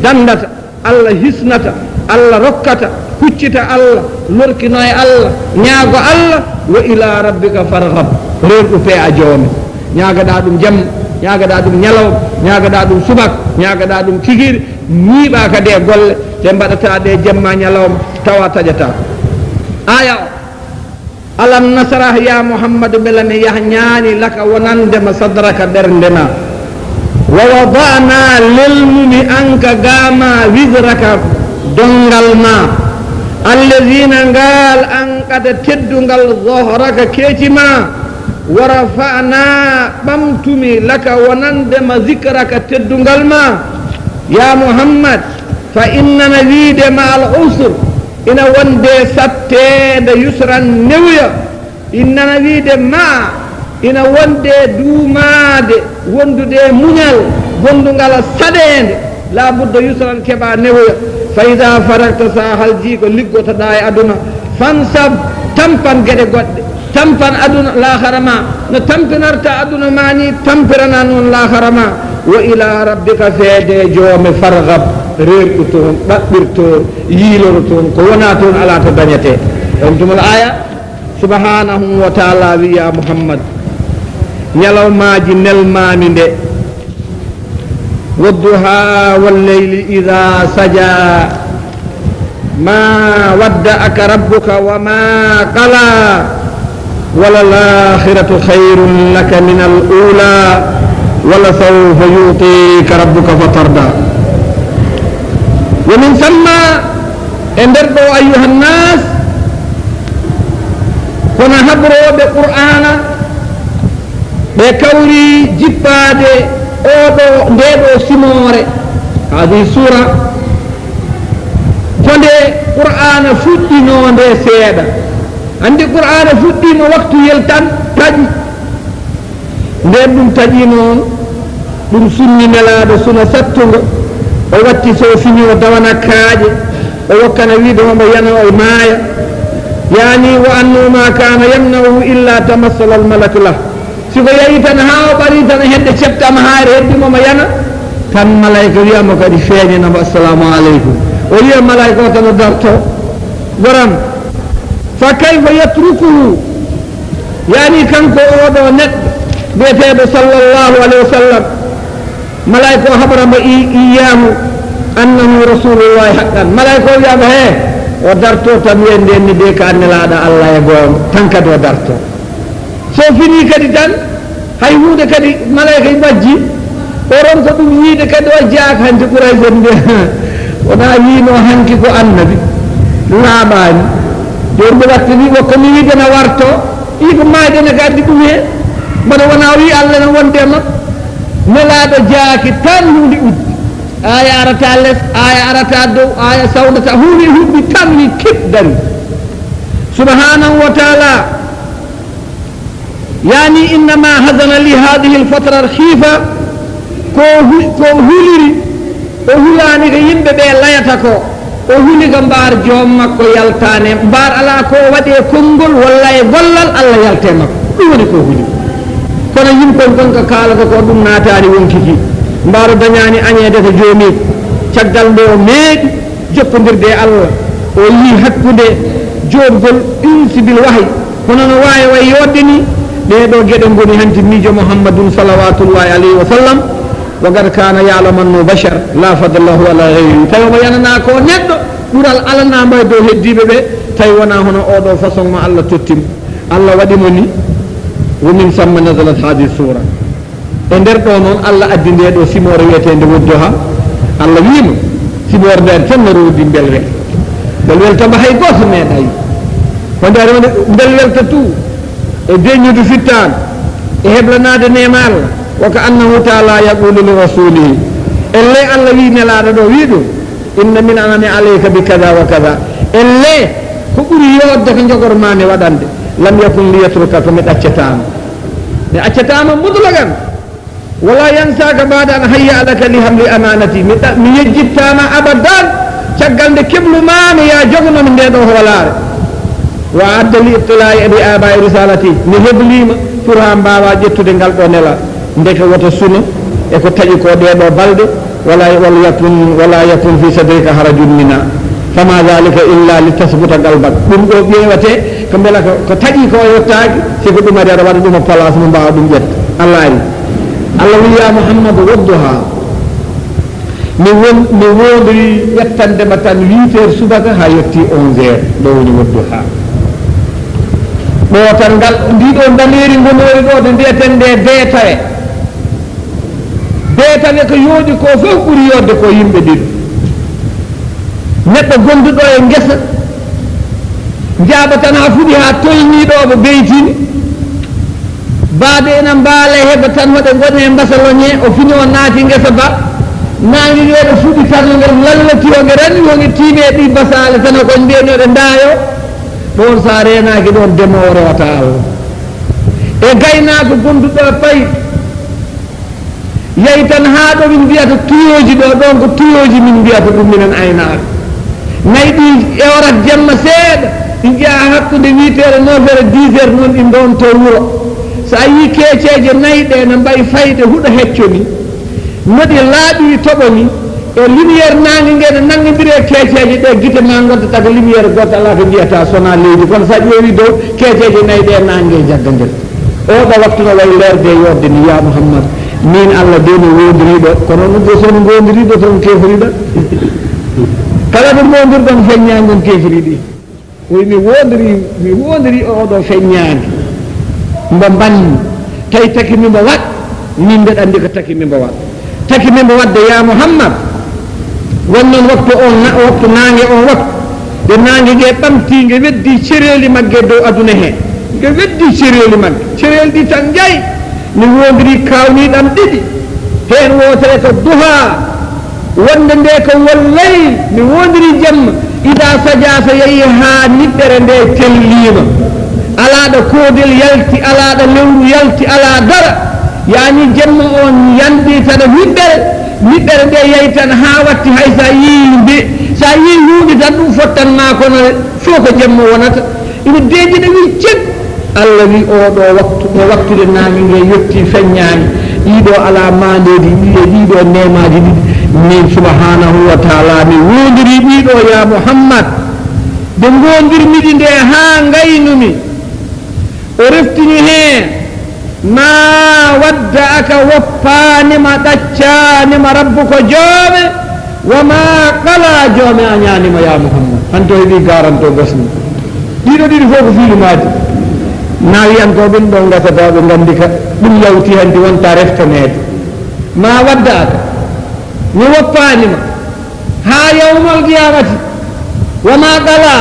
dandata allah hisnata allah rokkata huccita Allah lorkino e Allah ñaago Allah wa ila rabbika farghab reerɗo pe a joomi ñaagaɗa ɗum jamma ñaagaɗa ɗum ñalaw ñaagaɗa ɗum subak ñaagaɗa ɗum tigiri ñiiɓa kadi e golle te mbaɗata ɗe jamma ñalawma tawa taƴata aya o alam nasrah ya muhammadu beela mi yahñaani laka wonandema sadraka ɓerndema wa wadana lelnumi anka gama wisraka dongal ma alladina ngal an kada teddungal zohraka keecima wa rafa'na ɓamtumi laka wonandema zikraka teddungal ma ya muhammad fa innana wiide ma al usr ina wonde sattede yusran newya innana wiide ma ina wonde duumade wondude muñal gondungal saɗede la budda yusran keɓa newya fa ida faragta sa halji ko liggotoɗa e aduna fansab tampan gueɗe goɗɗe tampan aduna lahara ma no tampinarta aduna ma ni tampirana noon lahara ma wa ila rabbika feede joome fargab reerɗo toon ɓaɓɓir toon yiiloro toon ko wona toon ala to dañete on tumol aya subhanahu wa taala wiya muhammad ñalawmaji nelmami nde wadduha walleyli ida saja ma wadda'aka rabbuka wa ma qala wala l'akhiratu khayrun laka min al ula wala sawfa yutika rabbuka fatarda wa min thumma e nder ɗo ayuha nnas kono habroɓe qur'ana ɓe kawri jippade oɗo ndeɗo simore hadi sura ko nde qur'ana fuɗɗinode seeɗa andi qur'ana fuɗɗima waktu yeltan taƴi nden ɗum taƴi noon ɗum sunni nelaɗo suna sattugo o watti so fini o dawana kaaƴe o wokkana wiide homo yana o maaya yani wa annahu ma kana yamnahu illa tamassala al malaku lah siko yeeyi tan ha o ɓari tan hedde ceftama haare heddimomo yana tan malayika wiyamo kadi feeñanamo assalamu aleykum o wiya malayika o tan o darto goram fa kayfa yatrukuhu yani kanko oɗo neɗɗo biyeteɗo sallllahu alayhi wa sallam malayika o haɓramo iyahu annahu rasulullahi haqqan malayika o wiyama he o darto tan wiye ndenni de ka annelaɗo allah e goonga tan kadi o darto so fini kadi tan hay hunde kadi malayika majji o ronta ɗum yiide kadi o jaaka hanti ɓuray jonde wona wiino hanki ko annabi laaɓani joni ɓe wattini o komi wiidena warto ii ko maydene ko addi ɗum he mboɗo wona wi allah ne wonde makko nelaɗo jaaki tan hunde uddi aya arata less aya arata dow aya sawdata hunde huɓɓi tan ni kip dari subhanahu wa taala yani innama hasana li hadihi lfatra alkhifa ko huliri o hulani ko yimɓe ɓe layata ko o huli ko mbar joom makko yaltane mbar ala ko waɗe konngol walla e gollal allah yalte makko ɗum woni ko huli kono yimɓen kon ko kaalata ko ɗum naatani wonkiki mbaro dañani añede to joomi caggal nde o meeɗi jokkodirde e allah o yi hakkude jooɗgol insibil wahay kono no wawi way yodde ni ɗeɗo gueɗe goni hanti miijo mouhammadun salawatullahi alayhi wa sallam wa gad kana yalamanno bachar la fadlahu ala gayri tawi mo yanana ko neɗɗo ɓuural alanama e dow heddiɓe ɓe tawi wona hono oɗo façon mo allah tottima allah waɗimo ni womin samma nasalat hadi sura e nder ɗo noon allah addi nde ɗo simore wiyetede woddoha allah wiima simore nde tan no rodi bel wel bel weltama hay goto meeɗa yi ko nder bel welta tout e deññude fittane e heblanade nema allah waka annahu taala yaqulu li rasulihi elle allah wi nelaɗo ɗo wi ɗum inna min anani alayka bi kada wa kada elle ko ɓuuri yodde ko jogormami waɗande lam yakun liyatruka ko mi ɗaccatama mi accatama mutlagan wala yansaka bada an hayya alaka li hamli amanati mi yejjittama abadan caggal nde keblumami ya jognomi nde ɗo hoolare wa adda li ibtilai abi abai risalati mi heblima pour ha mbawa ƴettude ngal ɗo nela ndeke woto suna eko taƴi ko ɗeɗo balɗe wala yakun fi sadrika harajun mina fama dalika illa li tasbuta galbak ɗum ɗo ƴeewate ko mbela ko taƴi ko yettaaki siko ɗum ari aɗa waɗa ɗum o place mo mbawa ɗum ƴetta allah ari allah wi ya mouhammadou wodduha mi wondiri ƴettandema tan 8 heures subaka ha yetti 11 heures ɗo woni wodduha ɗo tan ngal ndiɗo daneeri ngonori ɗo de mbiyeten nde beetawe beetawe ko yooɗi ko fof ɓuri yodde ko yimɓe ɗiɗo neɗɗo gonduɗo e ngesa jaaba tan ha fuɗi ha toyniɗoɓe beytini baade ena mbaala heɓa tan waɗe gone e mbasaloñe o fini o naati ngesa ba nangi weɗo fuɗi tarno ngel lallati o nge ranni wonge tiime ɗi basale tan koñ mbiyanoɗe ndaayo ɗon sa renaki ɗon ndemowo rewata allah e gaynako gonduɗo e payi yeyi tan ha ɗo min mbiyata tuyoji ɗo ɗon ko tuyoji min mbiyata ɗum minen aynaka nayi ɗi e orat jamma seeɗa ɗi jeeya hakkude 8 heures 9 heures 10 heures noon ɗi ɗon to wuuro so a yi keeceje nayi ɗe ne mbayi fayde huɗo hecco ni noɗi laaɓi toɓo ni e lumiére nangue ngue ne nangodiri e keeceje ɗe guite ma goddata ko lumiére goto ala ko mbiyata sona leydi kono sa ƴeewi dow keeceje nayi ɗe nangue jaggadir oɗo waktu no wayi lerde yorde ni ya mouhammad min allah de no wondiriɗo kono ɗum ɗo sono gondiriɗo toon keforiɗa kala ɗo gondirɗon feññani ɗon keforiɗi oyi mi wondiri oɗo feññani mbo banni tawi taki mimbo wat min mbeɗa andi ko taki mimbo wat taki mimbo wadde ya mouhammad wonnoon waktu nangue on waktu de nangue gue ɓamti gue weddi cereeli magge dow aduna he gue weddi cereeli magge cereeli ɗi tan jayi mi wondiri kawniɗam ɗiɗi hen wotere ko duha wonde nde ko wallay mi wondiri jamma ida sadia so yeehi ha niɓɓere nde tellima alaɗo koodel yalti alaɗo lewru yalti ala dara yani jamma on yandi tan niɓɓere nde yeehi tan ha watti hay sa yii sa yi hunde tan ɗum fottanma kono fof ko jamma wonata ina deejiɗa wi cek allah wi oɗo waktude nangue ngue yetti feññani ɗiɗo ala mandedi ɗiɗo nemaji ɗiɗi min subhanahu wa taala mi wondiri ɗiɗo ya mouhammad de gondirmiɗi nde ha gaynumi o reftini hen ma wadda aka woppanima ɗaccanima rabbu ko joome wama qala joome a ñanima ya mouhammad hanto heeɓi garanto gasni ɗiɗo ɗiɗi fof ko filumaji na wiyantoɓen ɗo gasataɓe gandi ka ɗum yawti hanti wonta reftanede ma wadda aka mi woppanima ha yawmal qiyamati wama qala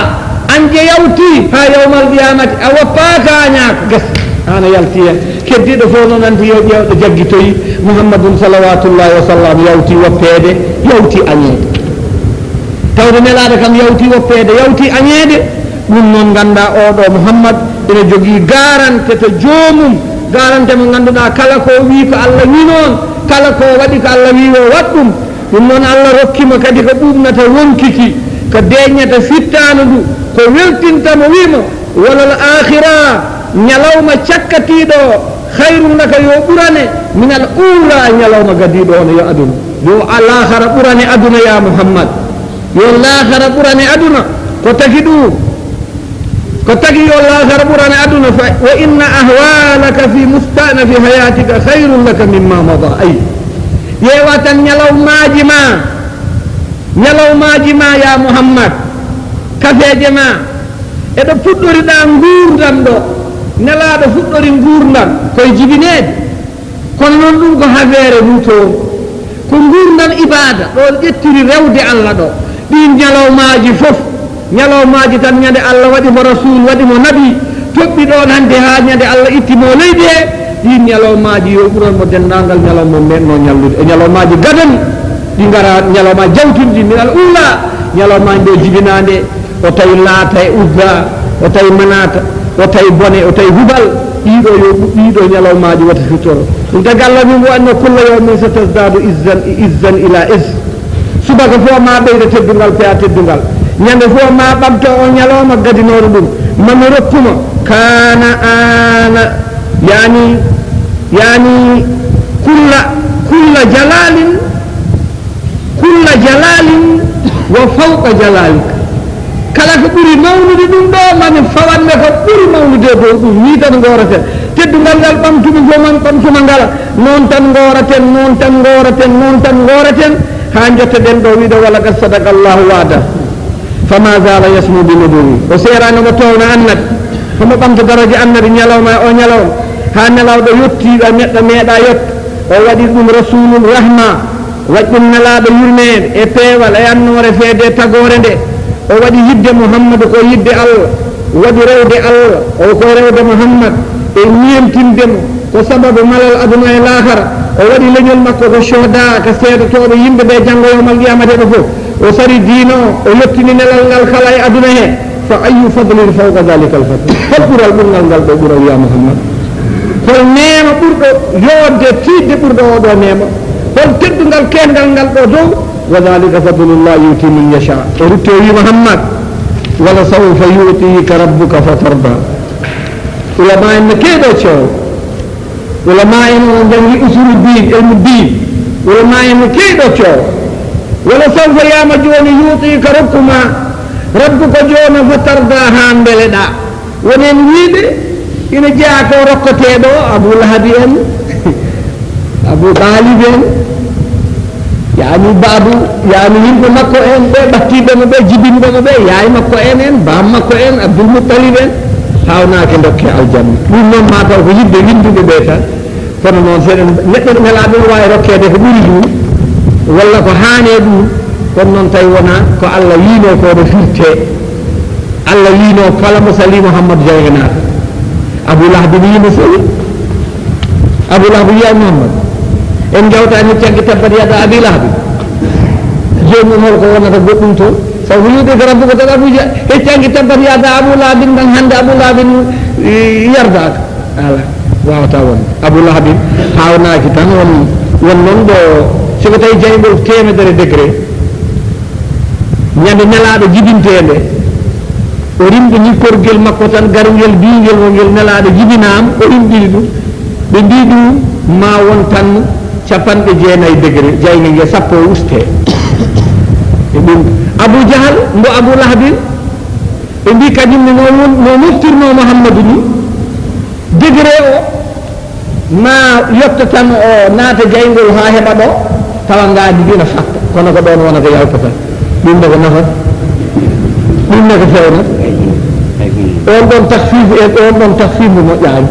anje yawti ha yawmal qiyamati a woppaka a ñaaka gas hana yalti hen keddiɗo fof noon anti yo ƴewɗo jaggitoyi mouhammadum salawatullahi wa sallam yawti woppede yawti añede tawde nelaɗo kam yawti woppede yawti añede ɗum noon ganda oɗo mouhammad ene jogui garante to joomum garante mo ganduɗa kala ko wi ko allah wi noon kala ko waɗi ko allah wi o wat ɗum ɗum noon allah rokkima kadi ko ɓuɓnata wonkiki ko deññata fittano ndu ko weltintamo wimo walal akhira ñalawma cakkatiɗo hayrum laka yo ɓurane minal ula ñalawma gadiɗo ono yo aduna yo lahara ɓurane aduna ya mouhammad yo lahara ɓurane aduna ko tagi ɗum ko tagi yo lahara ɓurane aduna wa inna ahwalaka fi mustanafi hayatika hayrun laka mimma mada ay ƴeewa tan ñalawmaji ma ya mouhammad kafeje ma eɗo puɗɗoriɗa gurdam ɗo nelaɗo fuɗɗori gurdam koye jibinede kono noon ɗum ko havere rutoon ko gurdam ibada ɗo ƴettiri rewde allah ɗo ɗin ñalawmaji fof ñalawmaji tan ñande allah waɗimo rasul waɗimo nabi toɓɓi ɗon hande ha ñande allah ittimo leydi he ɗin ñalawmaji yo ɓuranmo dendagal ñalawma menno ñallude e ñalawmaji gadani ɗi gara ñalawma jawtuɗi minal ulla ñalawmaji ɗo jibinade o tawi laata e udda o tawi manata o tawi bone o tawi hubal ɗiɗo ñalawmaji wata fittoro ɗum tagi allah min wo anno kulla yawmin so tasdadu izzan ila is subaka fof ma ɓeyda teddungal peya teddungal ñande fof ma ɓamto o ñalawma gadinoɗo ɗum mami rokkuma kana ana yani kulla jalalin wa fawqa jalalik kala ko ɓuri mawnude ɗum ɗo mami fawanme ko ɓuri mawnude dow ɗum ni tan goraten teddugal ngal ɓamtumi goman ɓamtuma ngala noon tan goraten noon tan goraten noon tan goraten ha jettoɗen ɗo wiiɗo wala kad sadaka llahu waada fama zala yasmu bi nuduri o seranoma towno annade homo ɓamta daraja annade ñalawma o ñalawma ha nelawɗo yettiɗo neɗɗo meeɗa yetto o waɗi ɗum rasulul rahma waɗi ɗum nelaɗo yurmede e peewal e annore feede tagore nde o waɗi yidde mouhammadou ko yidde allah waɗi rewde allah o ko rewde mouhammad e ñemtindemo ko sababu malal aduna e lahara o waɗi leñol makko ko sohda ko seedotoɓe yimɓe ɓe janggo yowmal qiyamateɓe fof o sari diino o yettini nelal ngal kala e aduna he fa ayu fadlin fawqa dalika al fadl hol ɓural ɓurgal ngal ɗo ɓural wiya mouhammad hol neema ɓurɗo yodde tiidde ɓurɗo oɗo neema hol teddugal kengal ngal ɗo dow wa dalika fadlullah yuti min yasha o rutti o wi mouhammad wala sawfa yutika rabbuka fa tarda ulama en no keeɗo ceew ulama en o jangi usulu din ilmu din ulama en no keeɗo ceew wala sawfa yama joni yutika rokkuma rabbuka joni fa tarda ha mbeleɗa wonen wiide ina jeeya ko rokkoteɗo abou lahabi en abou talib en yani babu yani yimɓe makko en ɓe ɓattiɓemo ɓe jibinɓemo ɓe yaay makko en bam makko en abdoul moutalib en hawnake dokke aljanna ɗum noon mataw ko yidde winduɓe ɓe tan kono noon seɗen neɗɗo nelaɓe no wawi rokkede ko ɓuuri ɗum walla ko haane ɗum kono noon tawi wona ko allah wiino koɗo firte allah wiino kala mo sali mouhammadou jayganata abou lahabi no yimo sali abou lahabi wiya mouhammad en jawtani caggue tabbat yada abi lahabi joni holko wonata goɗɗum toon sabu yiide ko rabbuko tan abuja e caggue tabbat yada abou lahabin ɗan hande abou lahabin yardaka ala wawata won abou lahabin hawnaki tan won noon ɗo siko tawi jayɓol temedere degré ñande nelaɗo jibintede o rimɗini korguel makko tan garguel bingel wongel nelaɗo jibinama o rimɗini ɗum ɓe mbi ɗum ma won tan 90 degré jayge nge sappo e uste e ɗum abou diahal mbo abou lahabin ɓe mbi kañumne no moftirno mouhammadou ni degré o ma yetta tan o naata jaygol ha heɓa ɗo tawa ngaadi dina fatta kono ko ɗon wonata yawta tan ɗum ne ko nafa ɗum ne ko fewna on ɗon tahfif e on ɗon tahfif mo moƴƴani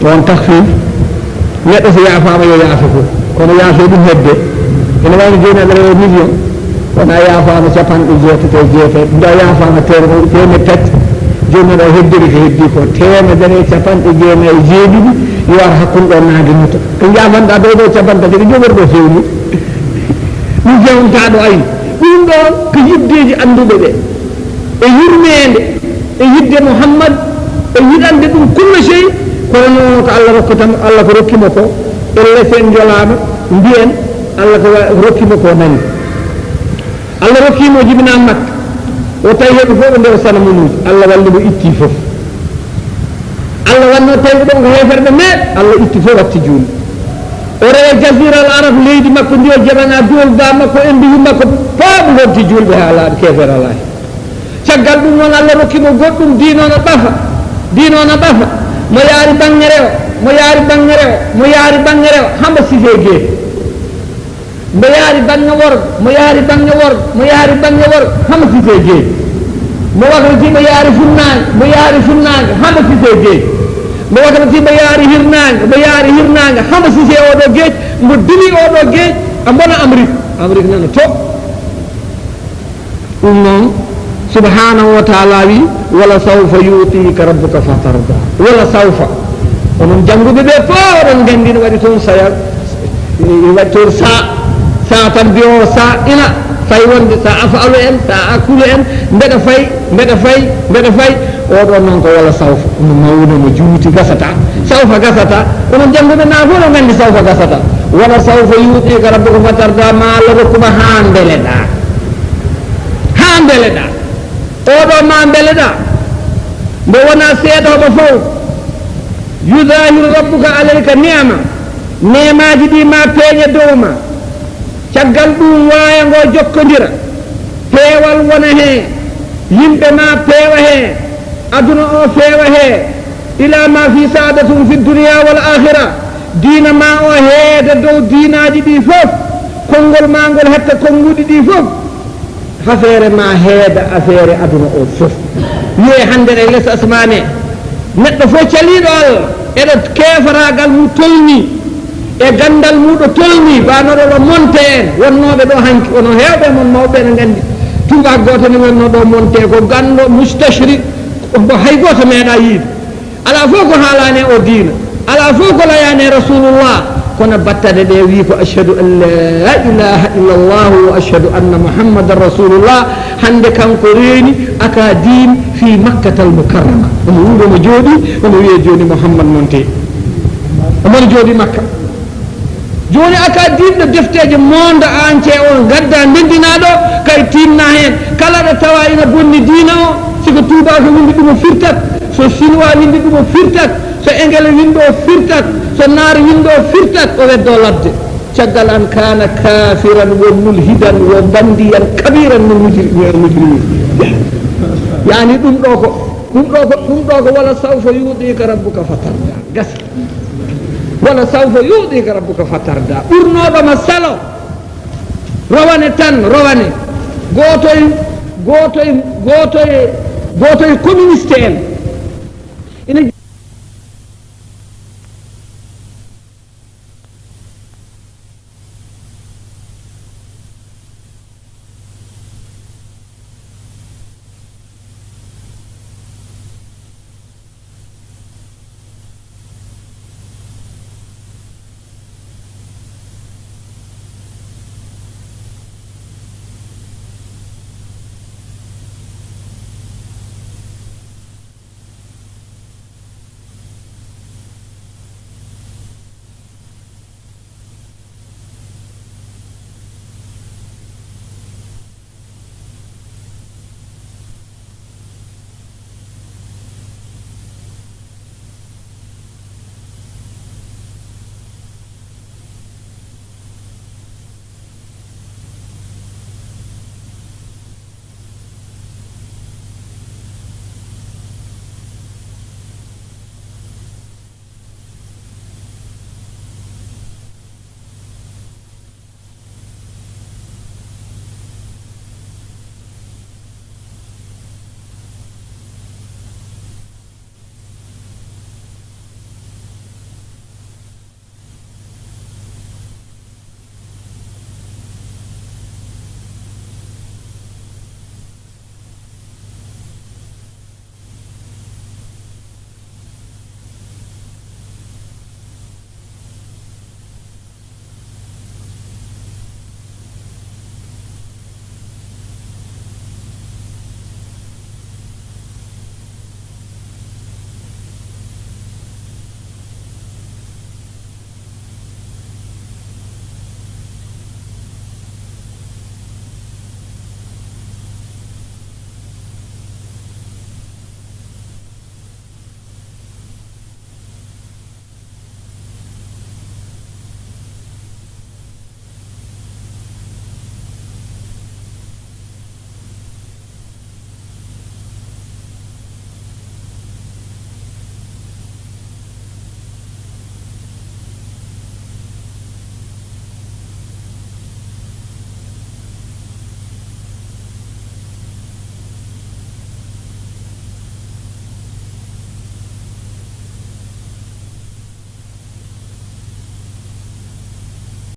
on tahfif neɗɗo so yaafama yo yaafa fof kono yaafe ɗum hedde ene wayno joni aɗa rewa million wona yaafama jeetati nda yaafama temed tati joni aɗa heddiri ko heddi ko 197 yo ar hakkude ɗo naade muta ko jaafanɗa ɗo ɗo 50 ko jogorɗo fewni ɗum fewntaɗo ayi ɗum ɗon ko yiddeji anduɓe ɓe e yurmede e yidde mouhammad e yiɗande ɗum kulla sey kono noon ko allah rokkata allah ko rokkimo ko elle sen jolama mbiyen allah ko rokkimo ko nani allah rokkimo jibinan makka o tawi heɓe fof ɓe nder sanamunuji allah walli mo itti fof allah wanno tawi ɗon ko heferɓe meeɗ allah itti fof watti juuli o rewa jasira al arab leydi makko ndi o jaɓana duwol ba makko en mbiyi makko faaɓe wonti julɓe ha laaɗo kefere alahi caggal ɗum noon allah rokkimo goɗɗum diinono ɓafa mo yaari bangere o mo yaari bangere o mo yaari bangere o hamba sife geefe mo yaari bange worgo mo yaari bange worgo mo yaari bange worgo hamba sife geefe mo waklati mo yaari funnaange hamba sife geefe mo waklati mo yaari hirnaange hamba sife oɗo geej mo dili oɗo geej a bona amérique nana to ɗum noon subhanahu wa taala wi wala sawfa yutika rabbuka fatarda wala sawfa onon jannguɓe ɓe fof oɗon nganndi no waɗi toon saya waɗi toon sa tan mbi o sa ina fay wonde sa afalu en sa akulu en mbeɗa fay oɗon noon ko wala sawfa no mawno mo juuti gasata sawfa gasata onon jannguɓe na fof no nganndi sawfa gasata wala sawfa yutika rabbuka fatarda ma allah rokkuma ha mbeleɗa oɗo ma mbeleɗa mbo wona seeɗoɓe fof yudahiru rabbuka alayka nemaji ɗi ma peeñe dow ma caggal ɗum wayango jokkodira peewal wona heen yimɓe ma peewa hee aduna o feewa hee ila ma fi saadatum fi dunia wal akhira diina ma o heeda dow diinaji ɗi fof konngol ma ngol hetta konnguɗi ɗi fof affaire ma heeda affaire aduna o fof wiye hannde ɗe less asmane neɗɗo fof caliɗo Allah eɗo kefaragal mum tolni e gandal muɗo tolni banoɗo ɗo monte en wonnoɓe ɗo hanki wono hewɓe mon mawɓe ne gandi tuba goto ne wonno ɗo monte ko ganɗo mustashrik ko hay goto meeɗa yiide ala fof ko haalane o diina ala fof ko layane rasulullah kono battade ɗe wi ko ashhadu an la ilaha illa llah wa ashhadu anna muhammadan rasulullah hande kanko reeni aka din fi makkatal mukarrama omo wuuro mo jooɗi omo wiye joni mouhammad monte omon jooɗi makka joni aka dinɗo defteje monde entier on gadda ndendinaɗo kay tinna hen kala ɗo tawa ina bonni diina o siko tubako windi ɗumo firtat so chinois windi ɗumo firtat so engele windo firtat so naar windo firtat o weddo ladde caggal an kana kafiran wo mulhidan wo bandiyan kabiran min mujrimin yani ɗum ɗo ko wala sawfa yuɗika rabbuka fatarda gasa wala sawfa yuɗika rabbuka fatarda ɓurnoɗoma salo rowane tan rowane gotoye communiste en